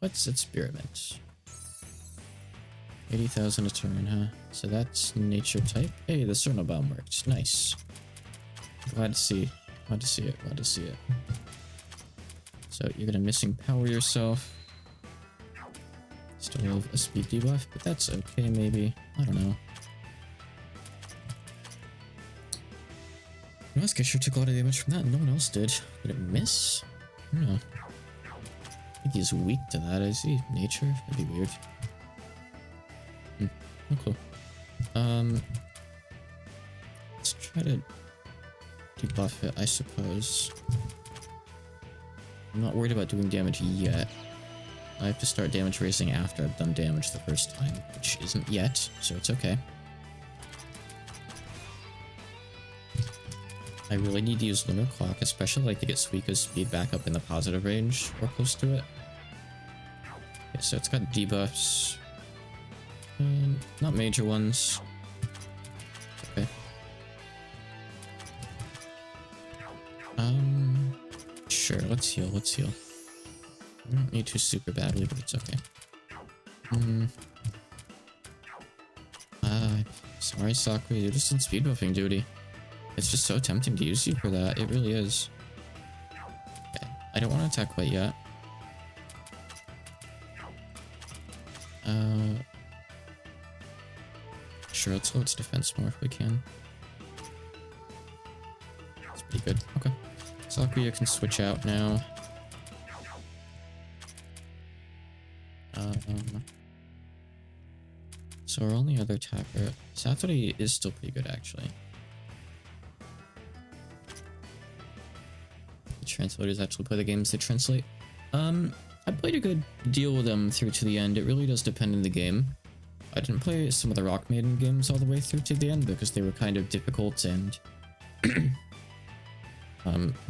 Let's experiment. 80,000 a turn, huh? So that's nature type. Hey, the Cerno Bomb worked. Nice. Glad to see. Glad to see it. Glad to see it. So you're gonna missing power yourself. Still have a speed debuff, but that's okay maybe. I don't know. Musketsure took a lot of damage from that. No one else did. Did it miss? I don't know. I think he's weak to that. I see nature. That'd be weird. Oh, cool. Let's try to debuff it, I suppose. I'm not worried about doing damage yet. I have to start damage raising after I've done damage the first time, which isn't yet, so it's okay. I really need to use Lunar Clock, especially like to get Suika's speed back up in the positive range or close to it. Okay, so it's got debuffs. Not major ones. Okay. Sure, let's heal, let's heal. I don't need to super badly, but it's okay. Sorry, Sakura, you're just in speed buffing duty. It's just so tempting to use you for that, it really is. Okay, I don't want to attack quite yet. Sure, let's slow its defense more if we can. That's pretty good, okay. Sakura can switch out now. So our only other attacker, Satori is still pretty good actually. The translators actually play the games they translate. I played a good deal with them through to the end. It really does depend on the game. I didn't play some of the Rock Maiden games all the way through to the end because they were kind of difficult, and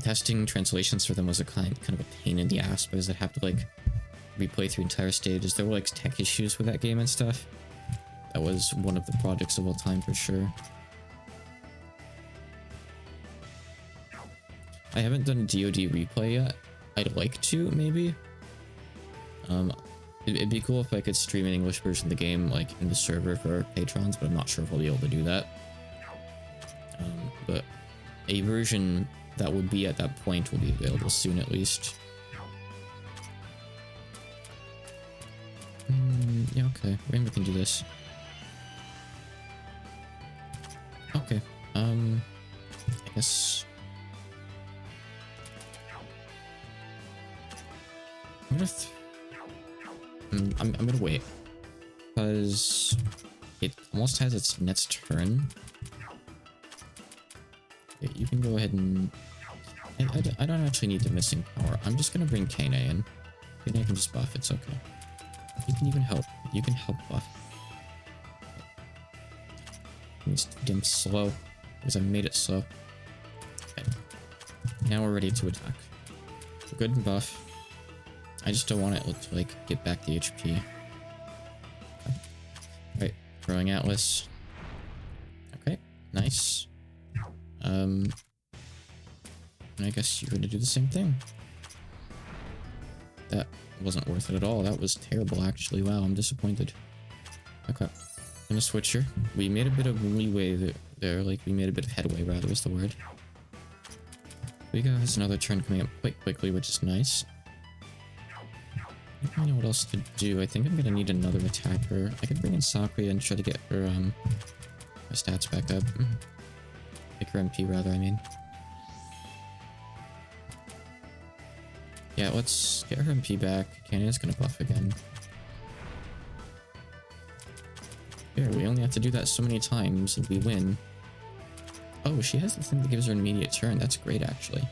testing translations for them was a kind of a pain in the ass because I'd have to like replay through entire stages. There were like tech issues with that game and stuff. That was one of the projects of all time for sure. I haven't done a DoD replay yet. I'd like to, maybe. It'd be cool if I could stream an English version of the game, like in the server for patrons, but I'm not sure if I'll be able to do that. But a version that would be at that point will be available soon, at least. Yeah, okay. Rainbow can do this. Okay. I guess I'm gonna wait because it almost has its next turn. Okay, you can go ahead and I don't actually need the missing power. I'm just gonna bring Kana in. Kana can just buff. It's okay. You can even help. You can help buff. It's damn slow because I made it slow. Okay. Now we're ready to attack. We're good and buff. I just don't want it to like get back the HP. Okay. Right, throwing Atlas. Okay, nice. And I guess you're gonna do the same thing. That wasn't worth it at all. That was terrible, actually. Wow, I'm disappointed. Okay, I'm gonna switch her. We made a bit of leeway there. Like, we made a bit of headway, rather, is the word. Vega has another turn coming up quite quickly, which is nice. I don't know what else to do. I think I'm gonna need another attacker. I could bring in Sakura and try to get her her stats back up. Like her MP rather, I mean. Yeah, let's get her MP back. Kana's gonna buff again. Here, we only have to do that so many times and we win. Oh, she has the thing that gives her an immediate turn. That's great, actually.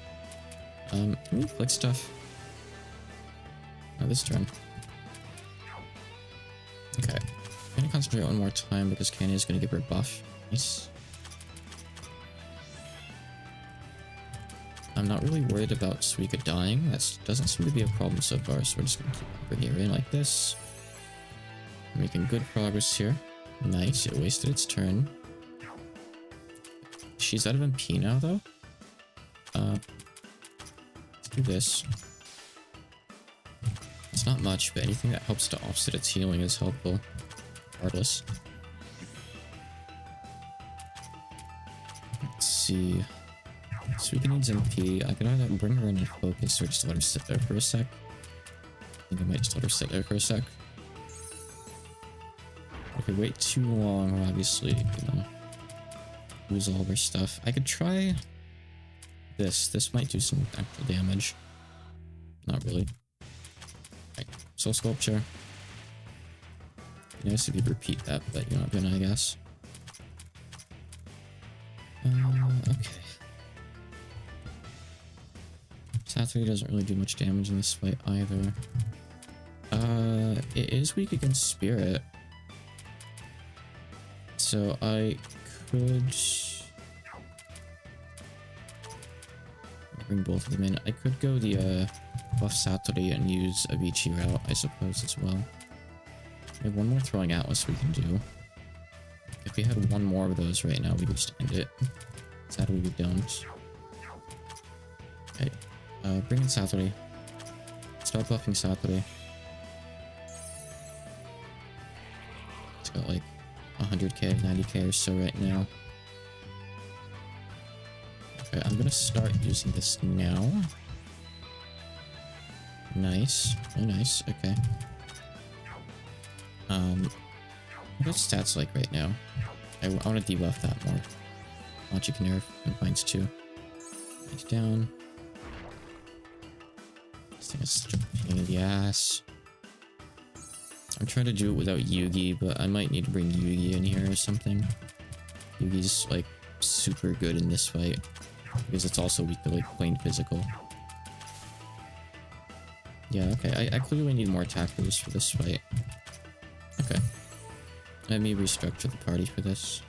Can we click stuff? Oh, this turn. Okay. I'm gonna concentrate one more time because Kana is gonna give her a buff. Nice. I'm not really worried about Suika dying. That doesn't seem to be a problem so far, so we're just gonna keep bringing her in like this. Making good progress here. Nice, it wasted its turn. She's out of MP now, though. Let's do this. It's not much, but anything that helps to offset its healing is helpful. Regardless. Let's see. Suika needs MP. I could either bring her in and focus or just let her sit there for a sec. I think I might just let her sit there for a sec. If we wait too long, we'll obviously, you know, lose all of our stuff. I could try this. This might do some actual damage. Not really. Right. Soul Sculpture. Nice if you repeat that, but you're not gonna, I guess. Okay. Satori doesn't really do much damage in this fight either. It is weak against Spirit. So I could bring both of them in. I could go the buff Satori and use Avicii route, I suppose, as well. We have one more throwing Atlas we can do. If we had one more of those right now, we could just end it. Sadly, we don't. Okay. Bring in Satori. Start buffing Satori. It's got like 100k, 90k or so right now. Okay, I'm gonna start using this now. Nice. Oh, nice. Okay. What its stats like right now? I want to debuff that more. Logic nerf and binds too. Take down. This thing is such a pain in the ass. I'm trying to do it without Yugi, but I might need to bring Yugi in here or something. Yugi's like super good in this fight because it's also weak to like plain physical. Yeah, okay, I clearly need more attackers for this fight. Okay. Let me restructure the party for this.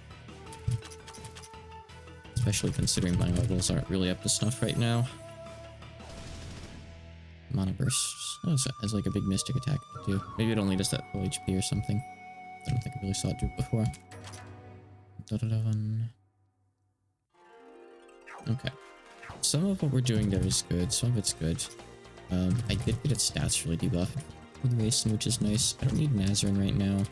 Especially considering my levels aren't really up to snuff right now. Mana burst. Oh, so it has like a big mystic attack too. Maybe it only does that full HP or something. I don't think I really saw it do it before. Da-da-da-dun. Okay. Some of what we're doing there is good. Some of it's good. I did get its stats really debuffed with Racing, which is nice. I don't need Nazarene right now.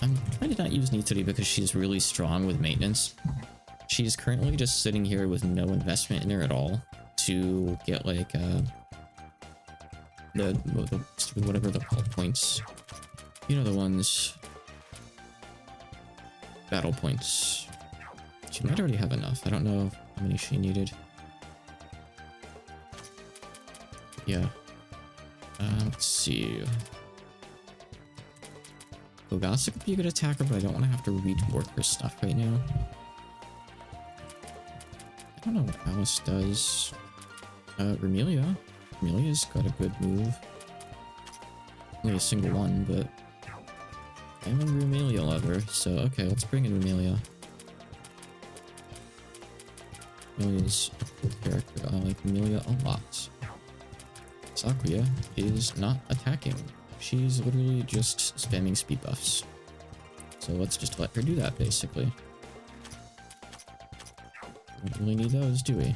I'm trying to not use Nitori because she's really strong with maintenance. She's currently just sitting here with no investment in her at all to get like the whatever they're called points. You know, the ones, battle points. She might already have enough. I don't know how many she needed. Yeah. Let's see. Ogasa could be a good attacker, but I don't want to have to rework her stuff right now. I don't know what Alice does. Remelia. Remelia's got a good move. Only a single one, but I'm a Remelia lover, so okay, let's bring in Remelia. Remelia's a cool character. I like Remelia a lot. Sakuya is not attacking. She's literally just spamming speed buffs. So let's just let her do that, basically. We don't really need those, do we?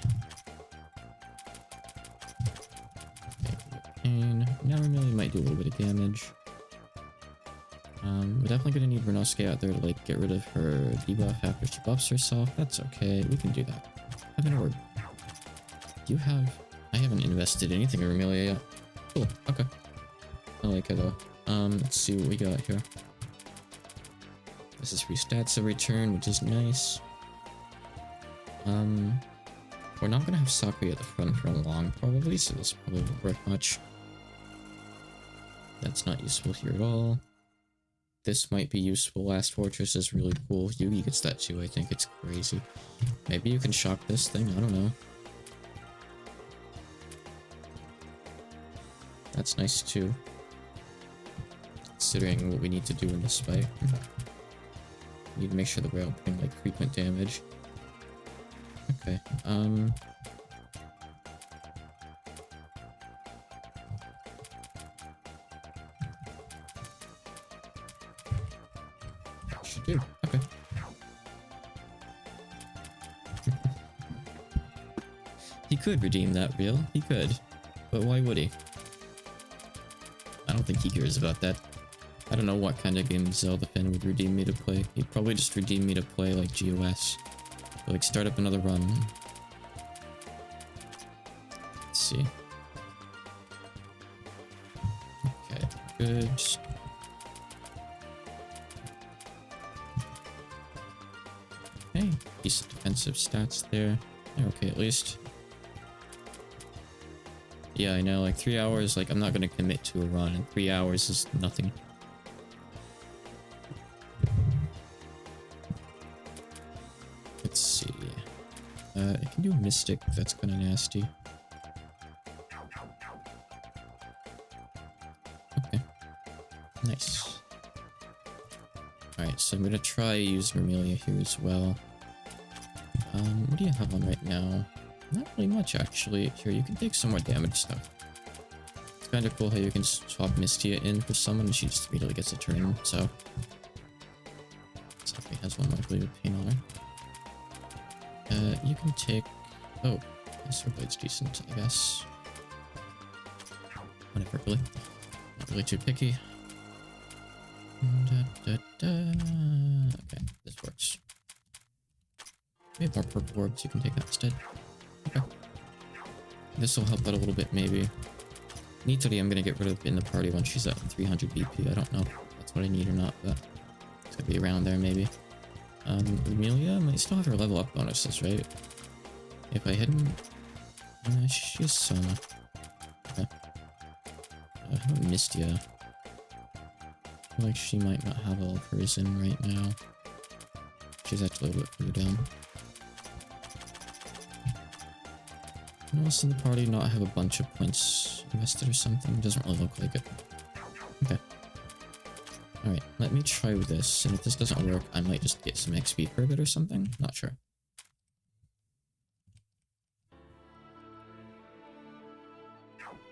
And now Remelia might do a little bit of damage. We're definitely gonna need Renosuke out there to like get rid of her debuff after she buffs herself. That's okay, we can do that. I'm gonna work. Do you have... I haven't invested anything in Remelia yet. Cool, okay. I like it though. Let's see what we got here. This is free stats every turn, which is nice. We're not gonna have Sakuya at the front for long, probably, so this probably won't work much. That's not useful here at all. This might be useful. Last Fortress is really cool. Yugi gets that too, I think. It's crazy. Maybe you can shock this thing, I don't know. That's nice too. Considering what we need to do in this fight. Need to make sure that we're outputting like frequent damage. Okay, that should do. Okay. He could redeem that reel. He could. But why would he? I don't think he cares about that. I don't know what kind of game Zelda fan would redeem me to play. He'd probably just redeem me to play like GOS. Or, like start up another run. Let's see. Okay, good. Okay, decent defensive stats there. Okay, at least. Yeah, I know, like 3 hours, like I'm not gonna commit to a run, and 3 hours is nothing. Let's see. I can do Mystic, that's kinda nasty. Okay. Nice. Alright, so I'm gonna try use Remelia here as well. What do you have on right now? Not really much, actually. Here, you can take some more damage stuff. It's kind of cool how you can swap Mystia in for someone and she just immediately gets a turn, so... Sakura has one likely with pain on her. You can take... Oh, Sword Blade's decent, I guess. Whatever, really. Not really too picky. Okay, this works. We have more purple orbs, you can take that instead. Okay. This will help out a little bit, maybe. Nitori I'm gonna get rid of in the party when she's at 300 BP. I don't know if that's what I need or not, but it's gonna be around there, maybe. Amelia might still have her level up bonuses, right? If I hit him... she's I haven't missed yet. I feel like she might not have all of hers in right now. She's actually a little bit further down. Anyone else in the party not have a bunch of points invested or something? Doesn't really look like it. Okay. Alright, let me try this, and if this doesn't work, I might just get some XP for a bit or something. Not sure.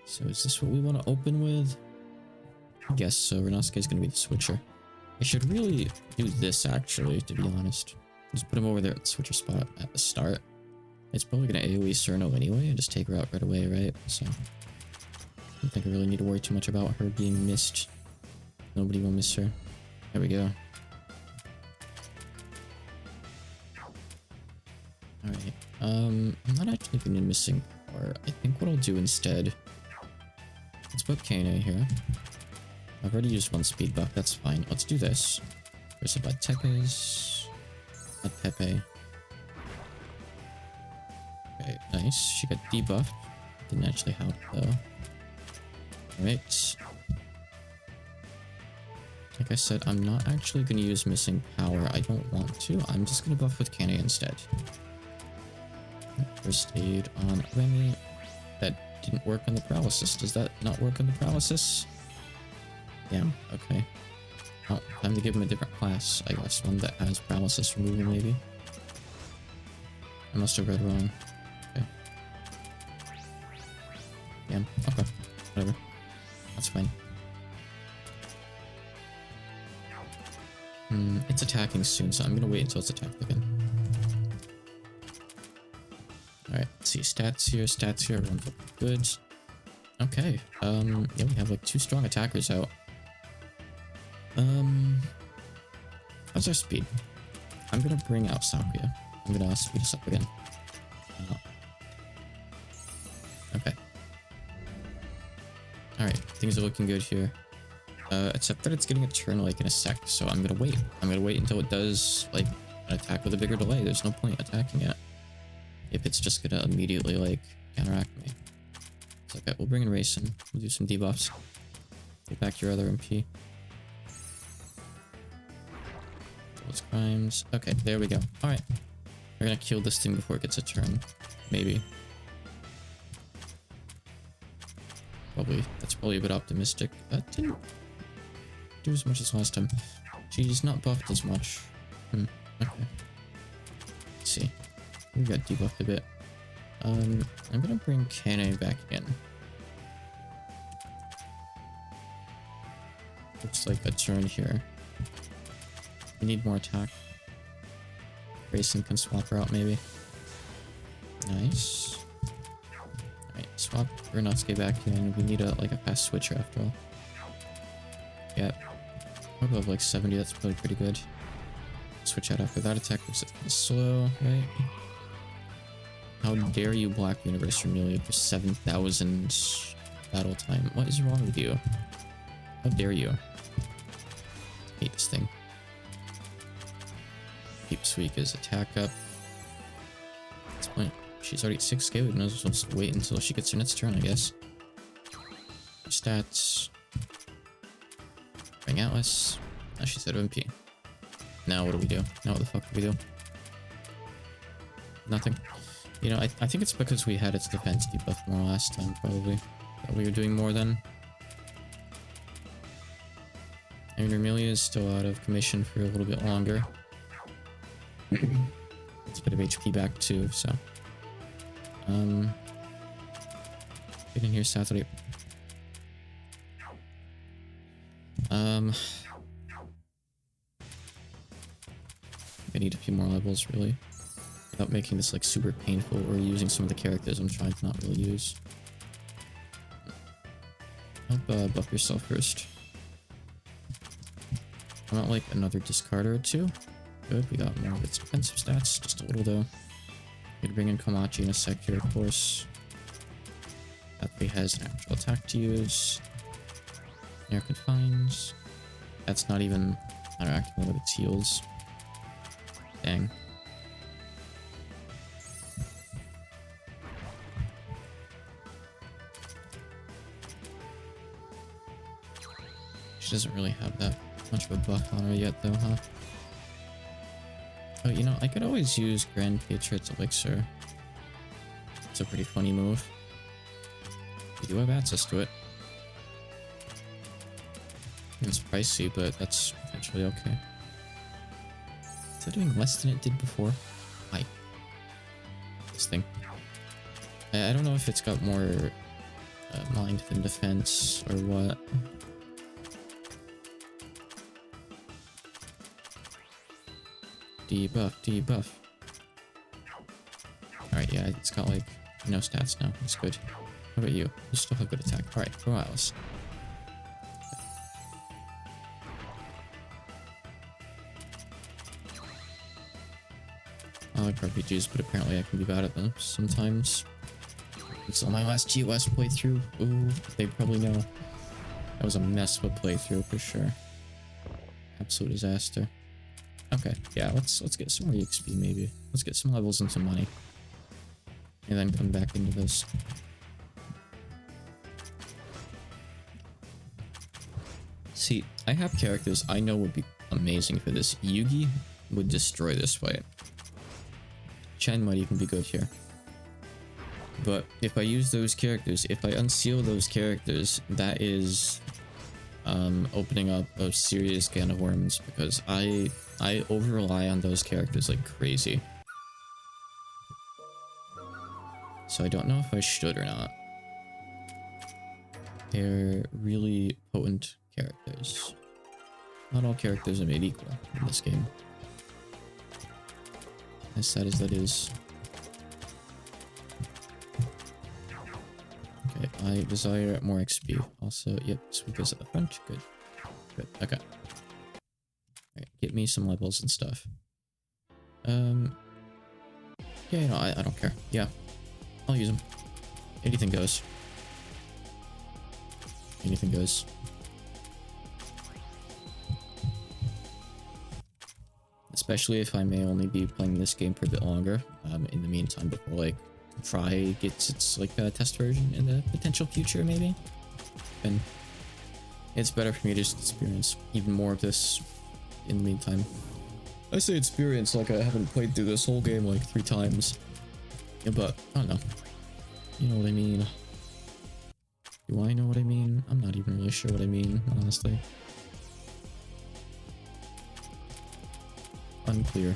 So is this what we want to open with? I guess so. Renosuke is going to be the switcher. I should really do this, actually, to be honest. Just put him over there at the switcher spot at the start. It's probably going to AoE Cerno anyway, and just take her out right away, right? So, I don't think I really need to worry too much about her being missed. Nobody will miss her. There we go. Alright, I'm not actually going to be missing part. I think what I'll do instead... Let's put Kane here. I've already used one speed buff, that's fine. Let's do this. Where's the Batekas? At Pepe. Okay, nice. She got debuffed. Didn't actually help though. Alright. Like I said, I'm not actually going to use missing power. I don't want to. I'm just going to buff with Kane instead. First aid on Remy. That didn't work on the paralysis. Does that not work on the paralysis? Damn, okay. Oh, time to give him a different class, I guess. One that has paralysis removal, maybe. I must have read wrong. Okay. Damn, okay. Whatever. That's fine. It's attacking soon, so I'm gonna wait until it's attacked again. Alright, let's see. Stats here, everyone's looking good. Okay, yeah, we have like 2 strong attackers out. How's our speed? I'm gonna bring out Sakuya. I'm gonna speed us up again. Okay. Alright, things are looking good here. Except that it's getting a turn like in a sec, so I'm gonna wait. I'm gonna wait until it does like an attack with a bigger delay. There's no point attacking it if it's just gonna immediately like counteract me. It's okay, we'll bring in Racing. We'll do some debuffs. Get back your other MP. Those crimes. Okay, there we go. Alright. We're gonna kill this thing before it gets a turn. Maybe. Probably. That's probably a bit optimistic. That didn't do as much as last time. She's not buffed as much. Okay. Let's see. We got debuffed a bit. I'm gonna bring Kane back in. Looks like a turn here. We need more attack. Racing can swap her out maybe. Nice. Alright, swap Renosuke back in. We need a fast switcher after all. Yeah. I'll go like 70, that's probably pretty good. Switch out after that attack because it's kind of slow, right? How dare you Black Universe Remelia for 7,000 battle time? What is wrong with you? How dare you? Hate this thing. Keep Suika's attack up. That's point. She's already at 6k. We might as well just wait until she gets her next turn, I guess. Stats. Bring Atlas. Now she's out of MP. Now what do we do? Now what the fuck do we do? Nothing. You know, I think it's because we had its defense debuff more last time, probably. That we were doing more then. I mean, Remelia is still out of commission for a little bit longer. It's a bit of HP back too, so. Get in here, Saturday. I need a few more levels, really. Without making this like super painful or using some of the characters I'm trying to not really use. Help buff yourself first. I want like another discarder or 2. Good, we got more of its defensive stats, just a little though. We could bring in Komachi in a sec here, of course. That way has an actual attack to use. Air confines. That's not even interacting with its heals. Dang. She doesn't really have that much of a buff on her yet though, huh? Oh, you know, I could always use Grand Patriot's Elixir. It's a pretty funny move. We do have access to it. It's pricey, but that's potentially okay. Is it doing less than it did before? Hi. This thing. I don't know if it's got more mind than defense or what. Debuff, debuff. Alright, yeah, it's got like no stats now. It's good. How about you? You still have good attack. Alright, go Alice. I like RPGs, but apparently I can be bad at them sometimes. It's on my last GOS playthrough. Ooh, they probably know. That was a mess of a playthrough for sure. Absolute disaster. Okay, yeah, let's get some more EXP maybe. Let's get some levels and some money. And then come back into this. See, I have characters I know would be amazing for this. Yugi would destroy this fight. Chen might even be good here. But if I use those characters, if I unseal those characters, that is opening up a serious can of worms because I over rely on those characters like crazy. So I don't know if I should or not. They're really potent characters. Not all characters are made equal in this game. As sad as that is. Okay, I desire more XP. Also, yep, speakers at the front. Good. Good. Okay. Alright, get me some levels and stuff. Yeah, no, I don't care. Yeah. I'll use them. Anything goes. Anything goes. Especially if I may only be playing this game for a bit longer. In the meantime, before like Try gets its like test version in the potential future, maybe. And it's better for me to just experience even more of this in the meantime. I say experience like I haven't played through this whole game like 3 times. Yeah, but I don't know. You know what I mean? Do I know what I mean? I'm not even really sure what I mean, honestly. Unclear.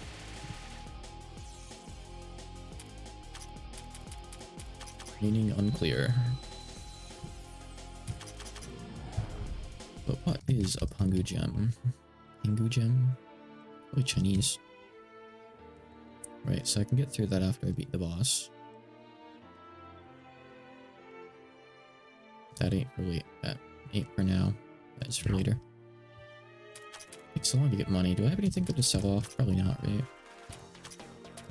Meaning unclear. But what is a Pangu gem? Pangu gem? Probably Chinese. Right, so I can get through that after I beat the boss. That ain't for now. That's for later. Takes so long to get money. Do I have anything good to sell off? Probably not, right?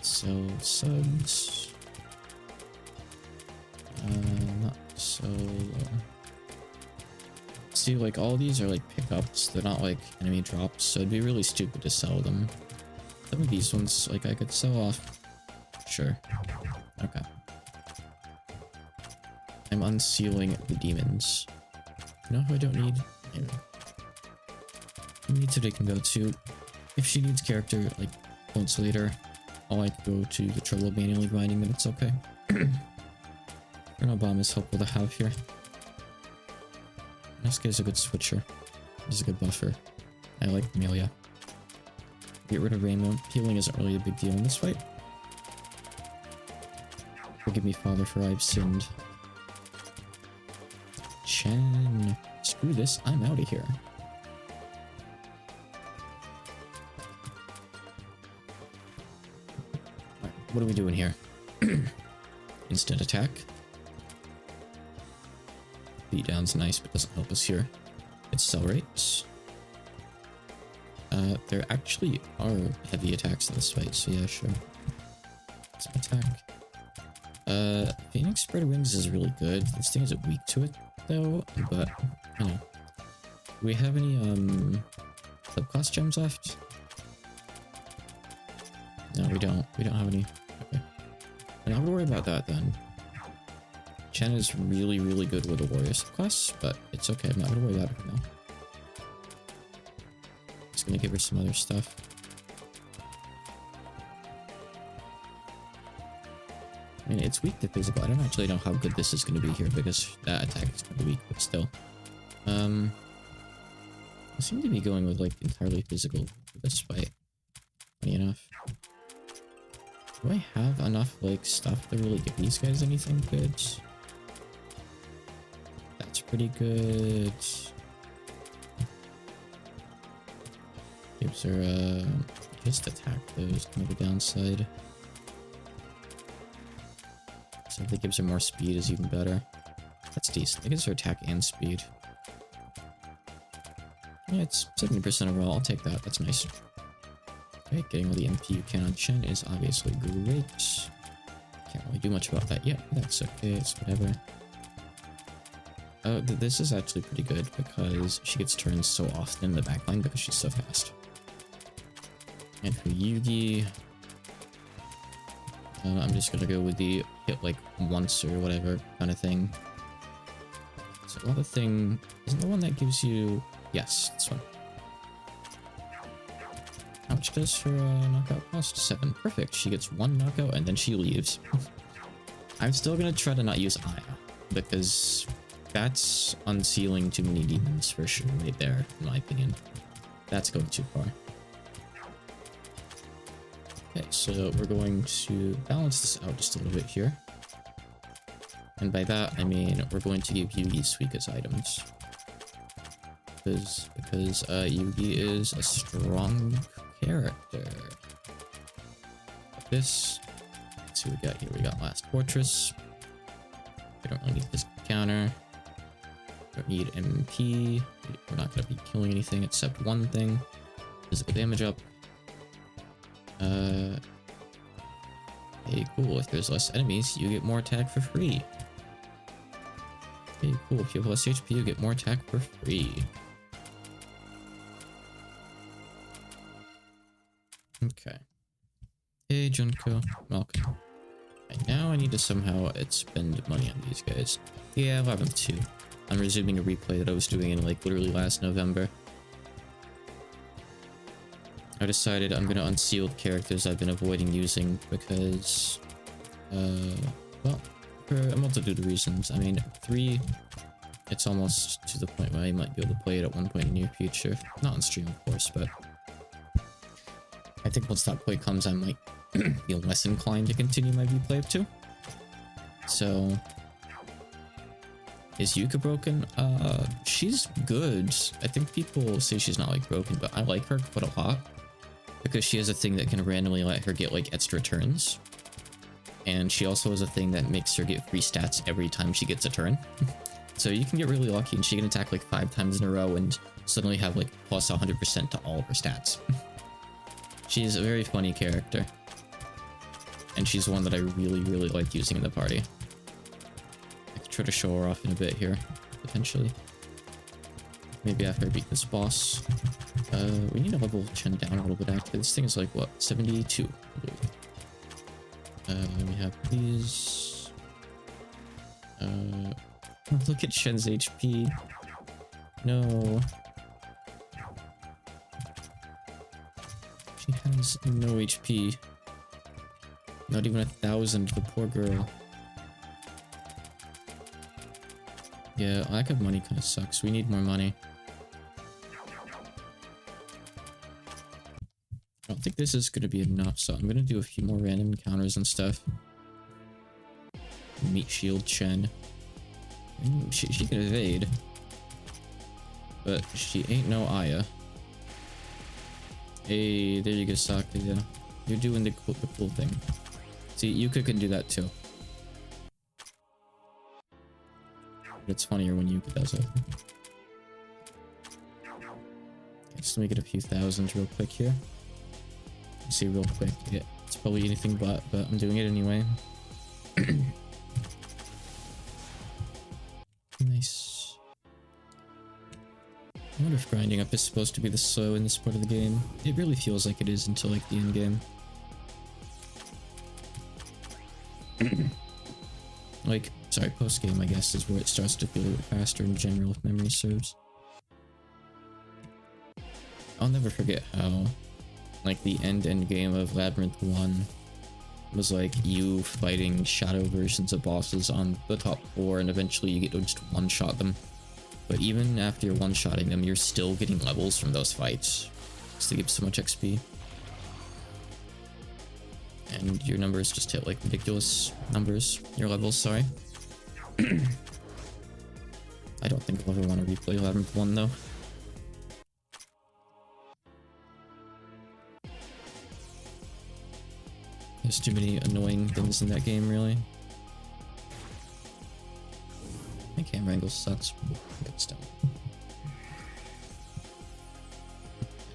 Sell subs. Not so. See, like all these are like pickups. They're not like enemy drops, so it'd be really stupid to sell them. Some of these ones, like I could sell off. Sure. Okay. I'm unsealing the demons. You know who I don't need? Anyway. Today can go to. If she needs character like points later, I'll like go to the trouble of manually grinding them. It's okay. Colonel Bomb is helpful to have here. This guy's a good switcher. He's a good buffer. I like Amelia. Get rid of Rainbow. Healing isn't really a big deal in this fight. Forgive me, Father, for I've sinned. Chen. Screw this. I'm out of here. Alright, what are we doing here? Instant attack. Beatdown's nice, but doesn't help us here. Accelerates. There actually are heavy attacks in this fight, so yeah, sure. Some attack. Phoenix Spread Wings is really good. This thing is weak to it, though, but, I know. Do we have any, subclass gems left? No, we don't. We don't have any. Okay. And I would worry about that, then. Chen is really, really good with the warrior subclass, but it's okay. I'm not gonna worry about it for now. Just gonna give her some other stuff. I mean, it's weak to physical. I don't actually know how good this is going to be here because that attack is kind of weak, but still. I seem to be going with like entirely physical for this fight. Funny enough. Do I have enough like stuff to really give these guys anything good? That's pretty good. Gives her just attack though is kind of a downside. So if it gives her more speed is even better. That's decent. It gives her attack and speed. Yeah, it's 70% overall. I'll take that. That's nice. Okay, getting all the MP you can on Chen is obviously great. Can't really do much about that yet. That's okay. It's whatever. Oh, this is actually pretty good because she gets turns so often in the backline because she's so fast. And for Yugi, I'm just gonna go with the hit like once or whatever kind of thing. So the other thing isn't the one that gives you. Yes, this one. How much does her knockout cost? 7. Perfect. She gets 1 knockout and then she leaves. I'm still gonna try to not use Aya because that's unsealing too many demons for sure right there, in my opinion. That's going too far. Okay, so we're going to balance this out just a little bit here. And by that, I mean we're going to give Yugi Suika's items. Because Yugi is a strong character. Like this. Let's see what we got here. We got Last Fortress. We don't really need this counter. Don't need MP. We're not going to be killing anything except one thing. Physical damage up. Hey, cool. If there's less enemies, you get more attack for free. Hey, cool. If you have less HP, you get more attack for free. Okay. Hey, Junko. Welcome. And now I need to somehow spend money on these guys. Yeah, Labyrinth 2. I'm resuming a replay that I was doing in like literally last November. I decided I'm gonna unseal the characters I've been avoiding using because, well, for a multitude of reasons. I mean, 3, it's almost to the point where I might be able to play it at one point in the near future. Not on stream, of course, but I think once that point comes, I might be less inclined to continue my replay of 2. So, is Yuka broken? She's good. I think people say she's not like broken, but I like her quite a lot. Because she has a thing that can randomly let her get like extra turns. And she also has a thing that makes her get free stats every time she gets a turn. So you can get really lucky and she can attack like 5 times in a row and suddenly have like plus 100% to all of her stats. She's a very funny character. And she's one that I really, really like using in the party. I could try to show her off in a bit here, potentially. Maybe after I beat this boss. We need to level Chen down a little bit actually. This thing is like, what, 72, I believe. We have these. Look at Shen's HP. No. She has no HP. Not even 1,000, the poor girl. Yeah, lack of money kind of sucks. We need more money. I don't think this is going to be enough, so I'm going to do a few more random encounters and stuff. Meat Shield Chen. She can evade. But she ain't no Aya. Hey, there you go, Sakuya. You're doing the cool thing. See, Yuka can do that too. But it's funnier when Yuka does it. Okay, just let me get a few thousands real quick here. See real quick. Yeah, it's probably anything but I'm doing it anyway. Nice. I wonder if grinding up is supposed to be this slow in this part of the game. It really feels like it is until like the end game. Like, sorry, post game I guess is where it starts to feel a bit faster in general if memory serves. I'll never forget how, like, the end game of Labyrinth 1 was like you fighting shadow versions of bosses on the top floor, and eventually you get to just one-shot them. But even after you're one-shotting them, you're still getting levels from those fights, because they give so much XP. And your numbers just hit like ridiculous numbers. Your levels, sorry. I don't think I'll ever want to replay Labyrinth 1 though. There's too many annoying things in that game, really. My camera angle sucks. Good stuff.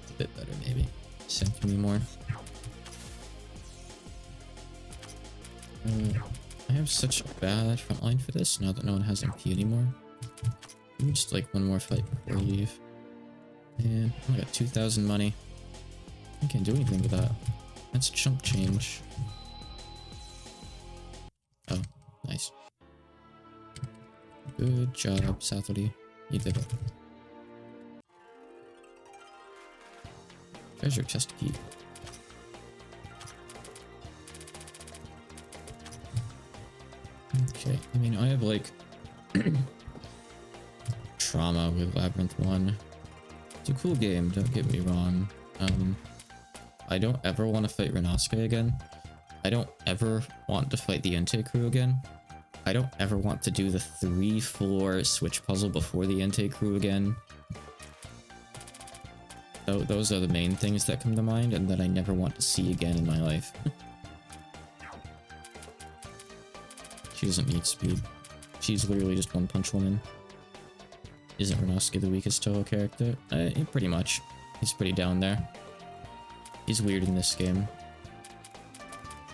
It's a bit better, maybe. Center me more. I have such a bad front line for this now that no one has MP anymore. Maybe just like one more fight before I leave. And I got 2,000 money. I can't do anything with that. That's chump change. Oh, nice. Good job, Satori. You did it. Treasure chest key. Okay, I mean, I have like trauma with Labyrinth 1. It's a cool game, don't get me wrong. I don't ever want to fight Renosuke again. I don't ever want to fight the Entei crew again. I don't ever want to do the 3-floor switch puzzle before the Entei crew again. Those are the main things that come to mind, and that I never want to see again in my life. She doesn't need speed. She's literally just one punch woman. Isn't Renosuke the weakest Touhou character? Pretty much. He's pretty down there. He's weird in this game.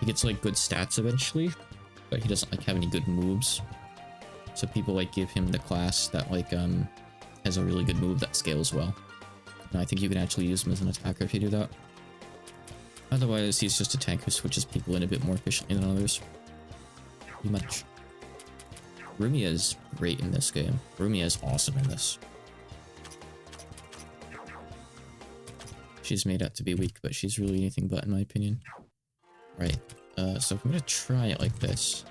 He gets like good stats eventually, but he doesn't like have any good moves. So people like give him the class that like has a really good move that scales well. And I think you can actually use him as an attacker if you do that. Otherwise, he's just a tank who switches people in a bit more efficiently than others. Pretty much. Rumia is great in this game. Rumia is awesome in this. She's made out to be weak, but she's really anything but, in my opinion. Right. So if I'm gonna try it like this,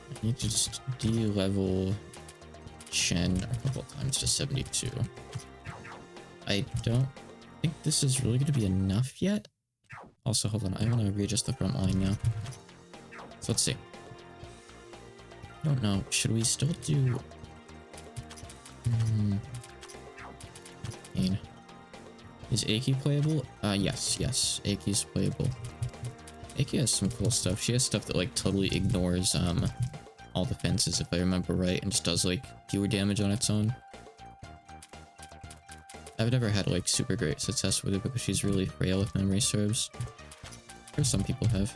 I need to just de-level Shen a couple of times to 72. I don't think this is really going to be enough yet. Also, hold on, I want to readjust the front line now. So let's see. I don't know, should we still do... Is Aki playable? Yes, Aki's playable. Aki has some cool stuff. She has stuff that like totally ignores all defenses, if I remember right, and just does like fewer damage on its own. I've never had like super great success with it because she's really frail if memory serves. Or some people have.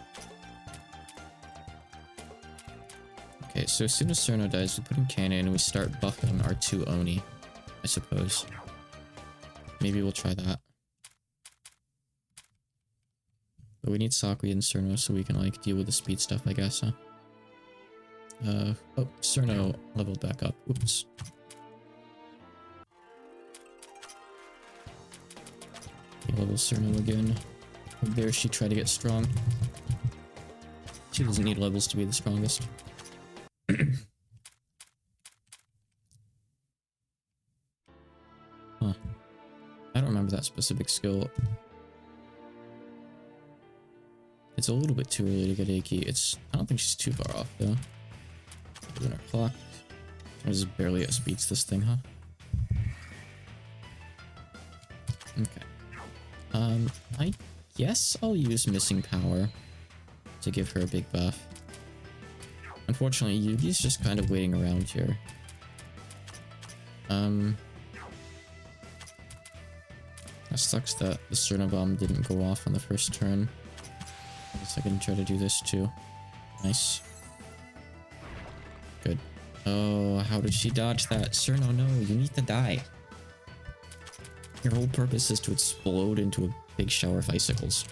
Okay, so as soon as Cerno dies, we put in Kane and we start buffing our 2 Oni, I suppose. Maybe we'll try that. But we need Sakui and Cerno so we can like deal with the speed stuff, I guess, huh? Oh, Cerno leveled back up. Oops. Level Cerno again. How dare she try to get strong? She doesn't need levels to be the strongest. Huh. I don't remember that specific skill. It's a little bit too early to get Aki. I don't think she's too far off though. Doing our clock. This is barely outspeeds this thing, huh? Okay. I guess I'll use Missing Power to give her a big buff. Unfortunately, Yugi's just kind of waiting around here. That sucks that the Cerno Bomb didn't go off on the first turn. I guess I can try to do this too. Nice. Good. Oh, how did she dodge that? Cerno, no, you need to die. Your whole purpose is to explode into a big shower of icicles.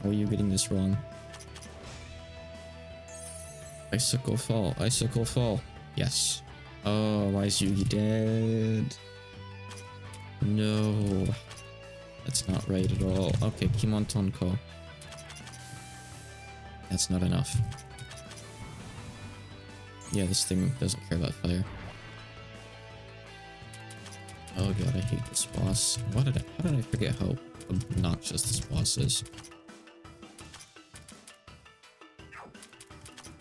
How are you getting this wrong? Icicle fall, icicle fall. Yes. Oh, why is Yugi dead? No. That's not right at all. Okay, Kimontonko. That's not enough. Yeah, this thing doesn't care about fire. Oh god, I hate this boss. How did I forget how obnoxious this boss is?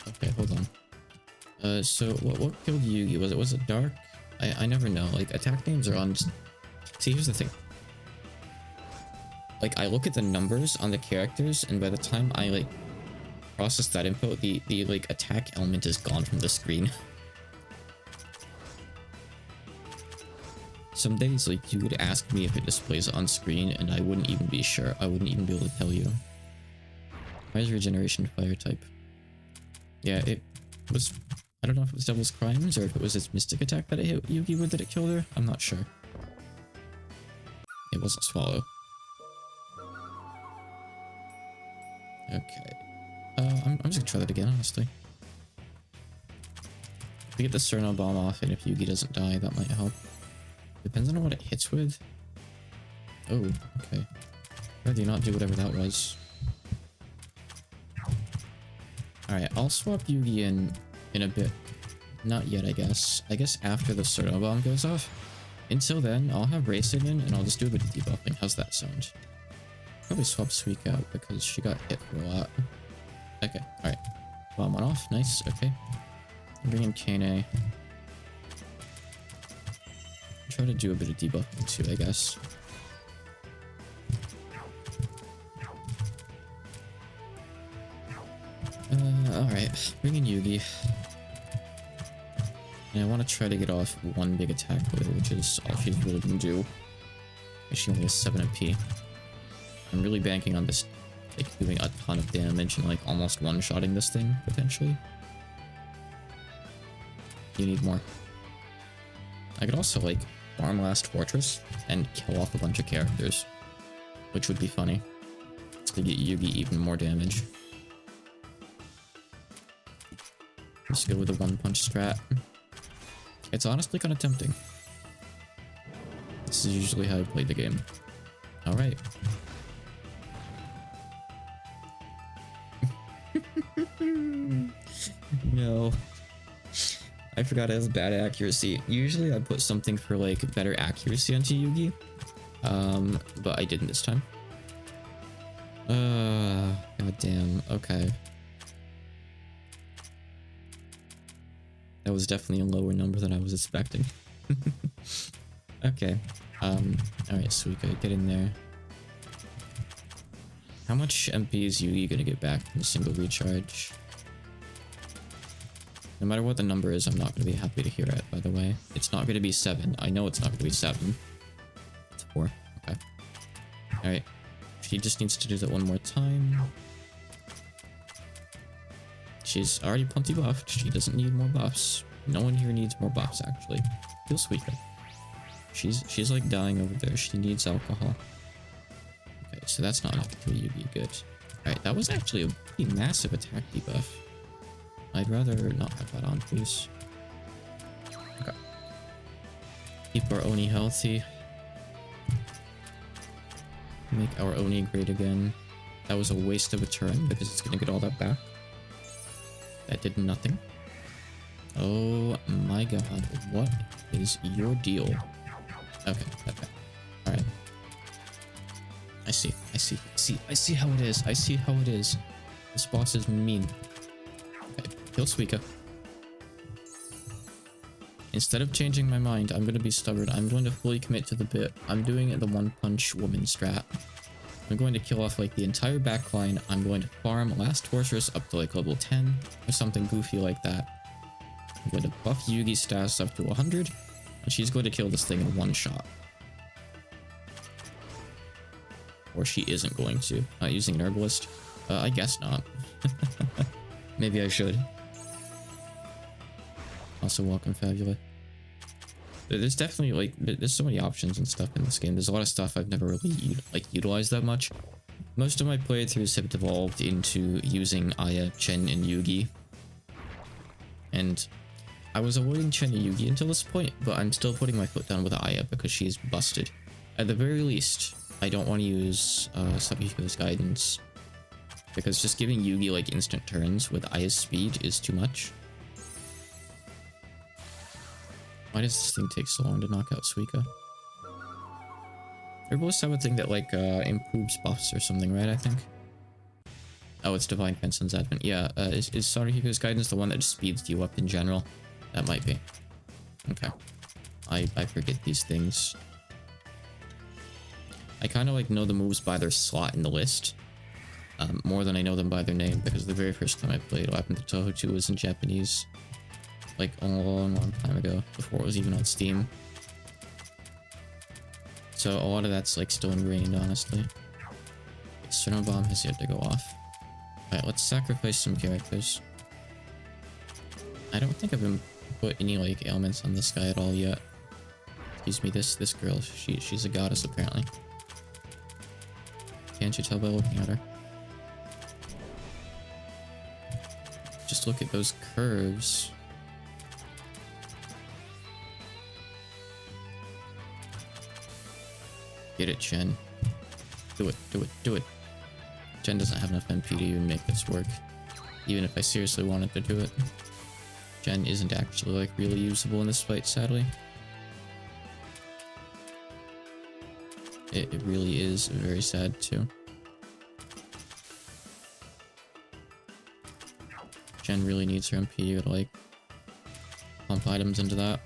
Okay, hold on. So what killed Yugi? Was it Dark? I never know. Like, attack names are on. See, here's the thing. Like, I look at the numbers on the characters, and by the time I like process that info, the like attack element is gone from the screen. Some days, like, you would ask me if it displays on screen, and I wouldn't even be sure. I wouldn't even be able to tell you. Why is regeneration fire type? Yeah, it was. I don't know if it was Devil's Crimes or if it was its mystic attack that it hit Yugi with that it killed her. I'm not sure. It wasn't Swallow. Okay. I'm just gonna try that again, honestly. If we get the Cerno bomb off and if Yugi doesn't die, that might help. Depends on what it hits with. Oh, okay. I'd rather not do whatever that was. Alright, I'll swap Yugi in a bit. Not yet, I guess. I guess after the Cerno bomb goes off. Until then, I'll have Racing in and I'll just do a bit of debuffing. How's that sound? Probably swap Suika out because she got hit for a lot. Okay, alright. Bomb went off. Nice, okay. Bring in Kane. Try to do a bit of debuffing too, I guess. Alright, bring in Yugi. And I want to try to get off one big attack with her, which is all she's really gonna do. She only has 7 AP. I'm really banking on this, like, doing a ton of damage and, like, almost one-shotting this thing, potentially. You need more. I could also, like, farm Last Fortress and kill off a bunch of characters, which would be funny. To get Yugi even more damage. Just go with the one-punch strat. It's honestly kind of tempting. This is usually how I play the game. Alright. No. I forgot it has bad accuracy. Usually I put something for like better accuracy onto Yugi. But I didn't this time. God damn. Okay. That was definitely a lower number than I was expecting. Okay. Alright, so we gotta get in there. How much MP is Yugi gonna get back from a single recharge? No matter what the number is, I'm not gonna be happy to hear it, by the way. It's not gonna be 7. I know it's not gonna be 7. It's 4. Okay. Alright. She just needs to do that one more time. She's already plenty buffed. She doesn't need more buffs. No one here needs more buffs, actually. Feel sweeter. She's like dying over there. She needs alcohol. Okay, so that's not enough to kill Yugi. Good. Alright, that was actually a pretty massive attack debuff. I'd rather not have that on, please. Okay. Keep our Oni healthy. Make our Oni great again. That was a waste of a turn because it's gonna get all that back. That did nothing. Oh my god, what is your deal? Okay, okay. Alright. I see how it is. I see how it is. This boss is mean. Okay, kill Suika. Instead of changing my mind, I'm gonna be stubborn. I'm going to fully commit to the bit. I'm doing it the one-punch woman strat. I'm going to kill off like the entire backline. I'm going to farm Last Fortress up to like level 10 or something goofy like that. I'm going to buff Yugi's stats up to 100, and she's going to kill this thing in one shot. Or she isn't going to. Using an herbalist? I guess not. Maybe I should. Also, welcome, Fabula. There's definitely, like, there's so many options and stuff in this game. There's a lot of stuff I've never really, like, utilized that much. Most of my playthroughs have devolved into using Aya, Chen, and Yugi. And I was avoiding Chen and Yugi until this point, but I'm still putting my foot down with Aya because she's busted. At the very least, I don't want to use Sakuhiko's guidance, because just giving Yugi like instant turns with Aya's speed is too much. Why does this thing take so long to knock out Suika? They're both have a thing that like improves buffs or something, right? I think. Oh, it's Divine Fence's Advent. Yeah, is Sakuhiko's guidance the one that just speeds you up in general? That might be. Okay. I forget these things. I kind of like know the moves by their slot in the list, more than I know them by their name, because the very first time I played Labyrinth of Touhou 2 was in Japanese, like a long time ago, before it was even on Steam. So a lot of that's like still ingrained, honestly. Sternal Bomb has yet to go off. Alright, let's sacrifice some characters. I don't think I've put any like ailments on this guy at all yet. Excuse me, this girl, she's a goddess apparently. Can't you tell by looking at her? Just look at those curves. Get it, Chen. Do it, do it, do it. Chen doesn't have enough MP to even make this work. Even if I seriously wanted to do it. Chen isn't actually like really usable in this fight, sadly. It really is very sad too. Jen really needs her MP to like pump items into that.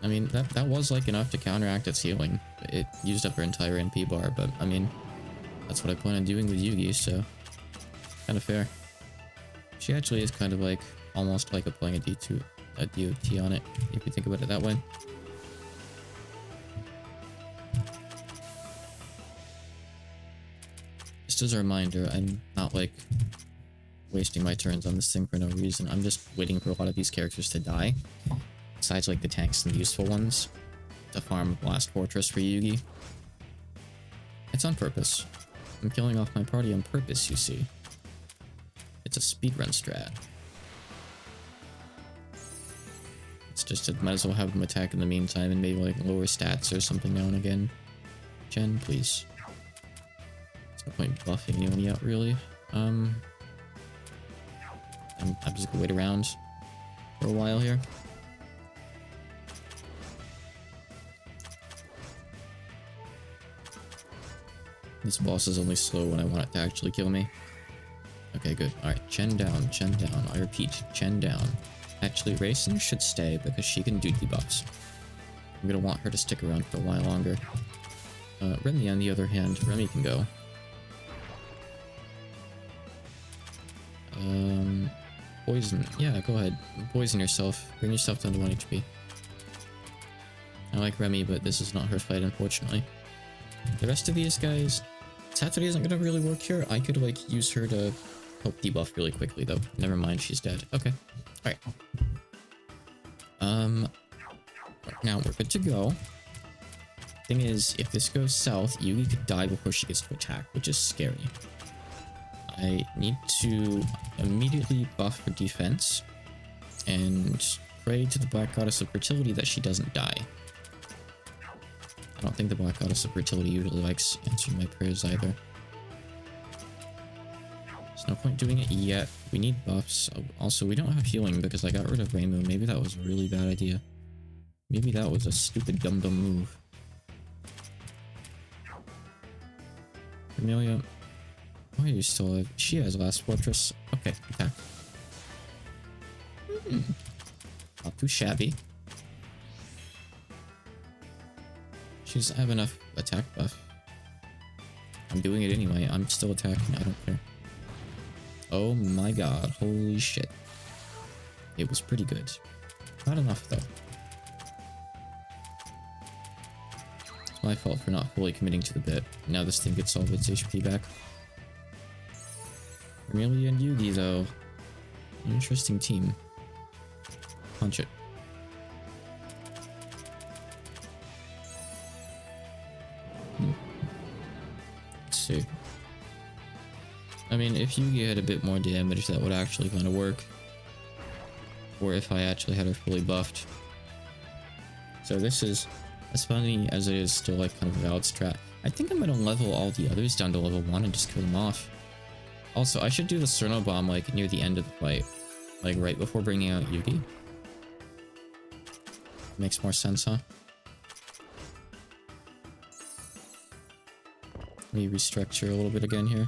I mean, that was like enough to counteract its healing. It used up her entire NP bar, but I mean, that's what I plan on doing with Yugi, so kind of fair. She actually is kind of like almost like applying a DOT on it, if you think about it that way. Just as a reminder, I'm not like wasting my turns on this thing for no reason. I'm just waiting for a lot of these characters to die, besides like the tanks and the useful ones, to farm Blast Fortress for Yugi. It's on purpose. I'm killing off my party on purpose, you see. It's a speedrun strat. It's just, I might as well have them attack in the meantime and maybe like lower stats or something now and again. Jen, please. There's no point buffing anyone yet, really. I'm just gonna wait around for a while here. This boss is only slow when I want it to actually kill me. Okay, good. Alright, Chen down, Chen down. I repeat, Chen down. Actually, Racing should stay because she can do debuffs. I'm gonna want her to stick around for a while longer. Remy, on the other hand, Remy can go. Poison. Yeah, go ahead. Poison yourself. Bring yourself down to 1 HP. I like Remy, but this is not her fight, unfortunately. The rest of these guys, Satori isn't gonna really work here. I could, like, use her to help debuff really quickly, though. Never mind, she's dead. Okay. Alright. Now we're good to go. Thing is, if this goes south, Yugi could die before she gets to attack, which is scary. I need to immediately buff her defense and pray to the Black Goddess of Fertility that she doesn't die. I don't think the Black Goddess of Fertility usually likes answering my prayers either. There's no point doing it yet. We need buffs. Also, we don't have healing because I got rid of Reimu. Maybe that was a really bad idea. Maybe that was a stupid dumb move. Amelia, why are you still alive? She has Last Fortress. Okay, attack. Not too shabby. She doesn't have enough attack buff. I'm doing it anyway. I'm still attacking. I don't care. Oh my god. Holy shit. It was pretty good. Not enough, though. It's my fault for not fully committing to the bit. Now this thing gets all of its HP back. Amelia and Yugi, though. An interesting team. Punch it. Let's see. I mean, if Yugi had a bit more damage, that would actually kind of work. Or if I actually had her fully buffed. So this is As funny as it is, still like kind of a valid strat. I think I'm gonna level all the others down to level 1 and just kill them off. Also, I should do the Cerno Bomb like near the end of the fight. Like right before bringing out Yugi. Makes more sense, huh? Let me restructure a little bit again here.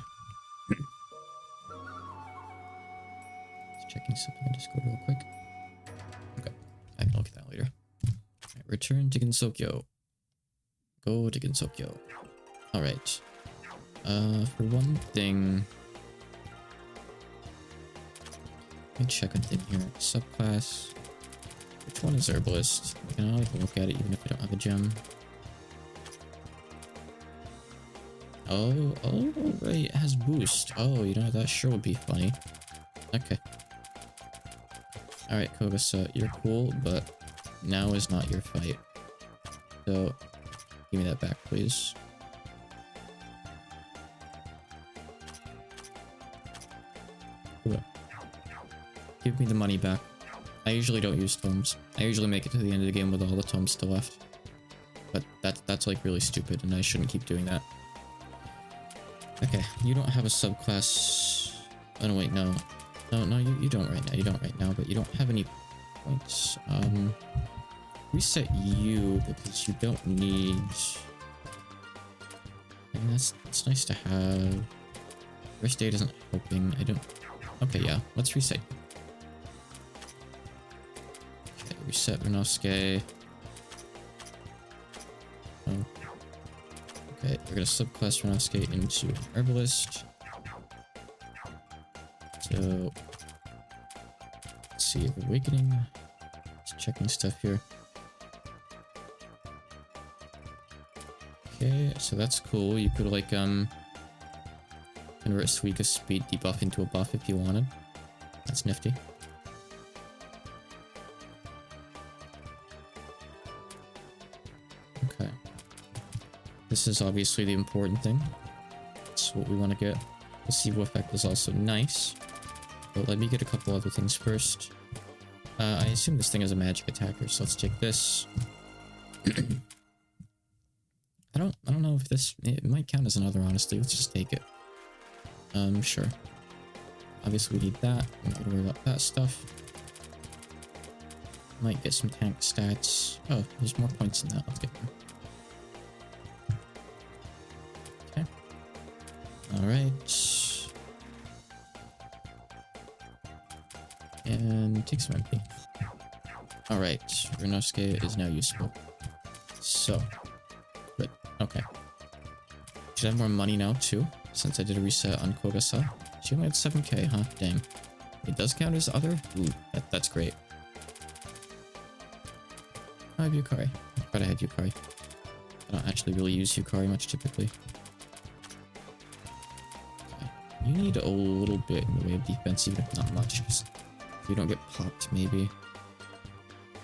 Just checking something in Discord real quick. Okay, I can look at that later. Right, return to Gensokyo. Go to Gensokyo. Alright. For one thing... Let me check a thing here. Subclass. Which one is Herbalist? I can always look at it even if I don't have a gem. Oh, right, it has boost. Oh, you know, that sure would be funny. Okay. Alright, Kogasa, you're cool, but now is not your fight. So, give me that back, please. Cool. Give me the money back. I usually don't use tomes. I usually make it to the end of the game with all the tomes still left. But that's like really stupid, and I shouldn't keep doing that. Okay, you don't have a subclass. Oh no, wait, no. No, you don't right now. You don't right now, but you don't have any points. Reset you because you don't need... And that's nice to have. First aid isn't helping. I don't... Okay, yeah, let's reset you. Okay, reset Renosuke. Oh. Okay, we're gonna subclass Renosuke into an Herbalist. So, let's see, Awakening. Just checking stuff here. Okay, so that's cool. You could like convert Suika's speed debuff into a buff if you wanted. That's nifty. Okay. This is obviously the important thing. That's what we want to get. The Sivo effect is also nice. But let me get a couple other things first. I assume this thing is a magic attacker, so let's take this. I don't know if this... It might count as another, honestly. Let's just take it. Sure. Obviously we need that. I'm not gonna worry about that stuff. Might get some tank stats. Oh, there's more points than that. Let's get them. Okay. Alright. And take some MP. Alright. Renosuke is now useful. So. Good. Okay. Should have more money now too, since I did a reset on Kogasa. She only had 7k, huh? Dang. It does count as other? Ooh, that's great. I have Yukari. I forgot I had Yukari. I don't actually really use Yukari much typically. Okay. You need a little bit in the way of defense, even if not much. Just if you don't get popped, maybe.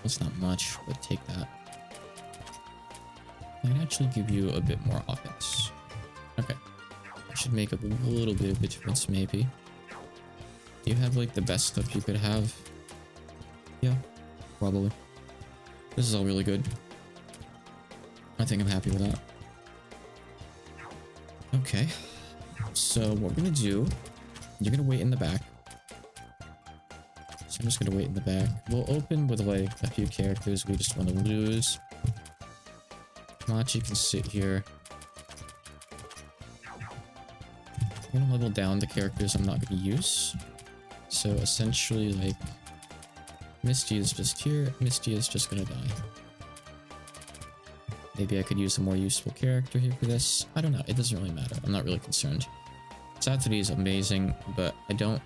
That's not much, but take that. I can actually give you a bit more offense. Okay. Should make up a little bit of a difference, maybe. Do you have like the best stuff you could have? Yeah, probably. This is all really good. I think I'm happy with that. Okay. So what we're gonna do, you're gonna wait in the back. So I'm just gonna wait in the back. We'll open with like a few characters we just want to lose. Machi can sit here. I'm gonna level down the characters I'm not gonna use. So essentially, like, Misty is just here. Misty is just gonna die. Maybe I could use a more useful character here for this. I don't know. It doesn't really matter. I'm not really concerned. Satsuri is amazing, but I don't...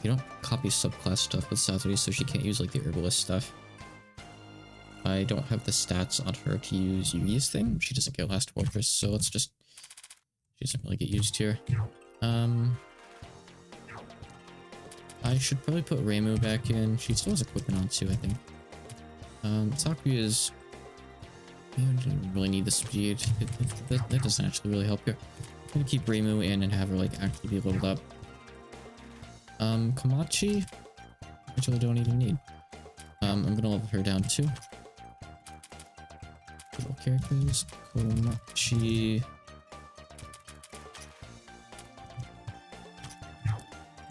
You don't copy subclass stuff with Satsuri, so she can't use, like, the herbalist stuff. I don't have the stats on her to use Yugi's thing. She doesn't get last fortress, so let's just... She doesn't really get used here. I should probably put Reimu back in. She still has equipment on too, I think. Sakuya's... You don't really need the speed. That doesn't actually really help here. I'm gonna keep Reimu in and have her like actually be leveled up. Komachi? Which I don't even need. I'm gonna level her down too. People characters. Komachi.